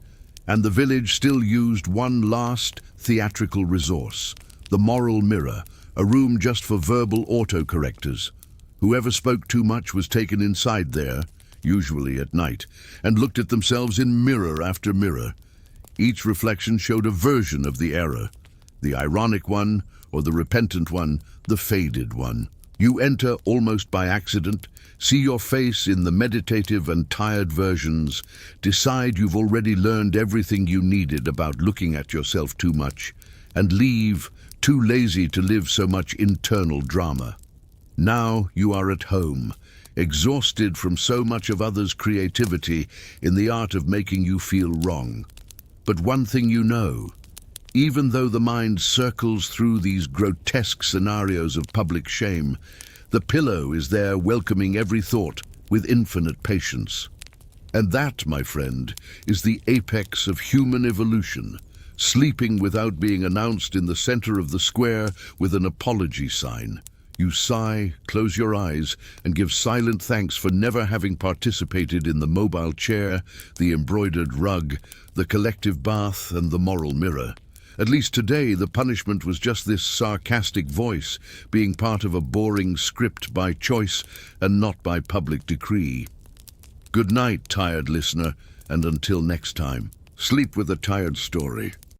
Speaker 1: And the village still used one last theatrical resource, The moral mirror, a room just for verbal autocorrectors. Whoever spoke too much was taken inside there, usually at night, and looked at themselves in mirror after mirror. Each reflection showed a version of the error, the ironic one or the repentant one, the faded one. You enter almost by accident, see your face in the meditative and tired versions, decide you've already learned everything you needed about looking at yourself too much, and leave, too lazy to live so much internal drama. Now you are at home, exhausted from so much of others' creativity in the art of making you feel wrong. But one thing you know, even though the mind circles through these grotesque scenarios of public shame, the pillow is there welcoming every thought with infinite patience. And that, my friend, is the apex of human evolution, sleeping without being announced in the center of the square with an apology sign. You sigh, close your eyes, and give silent thanks for never having participated in the mobile chair, the embroidered rug, the collective bath, and the moral mirror. At least today, the punishment was just this sarcastic voice, being part of a boring script by choice and not by public decree. Good night, tired listener, and until next time, sleep with a tired story.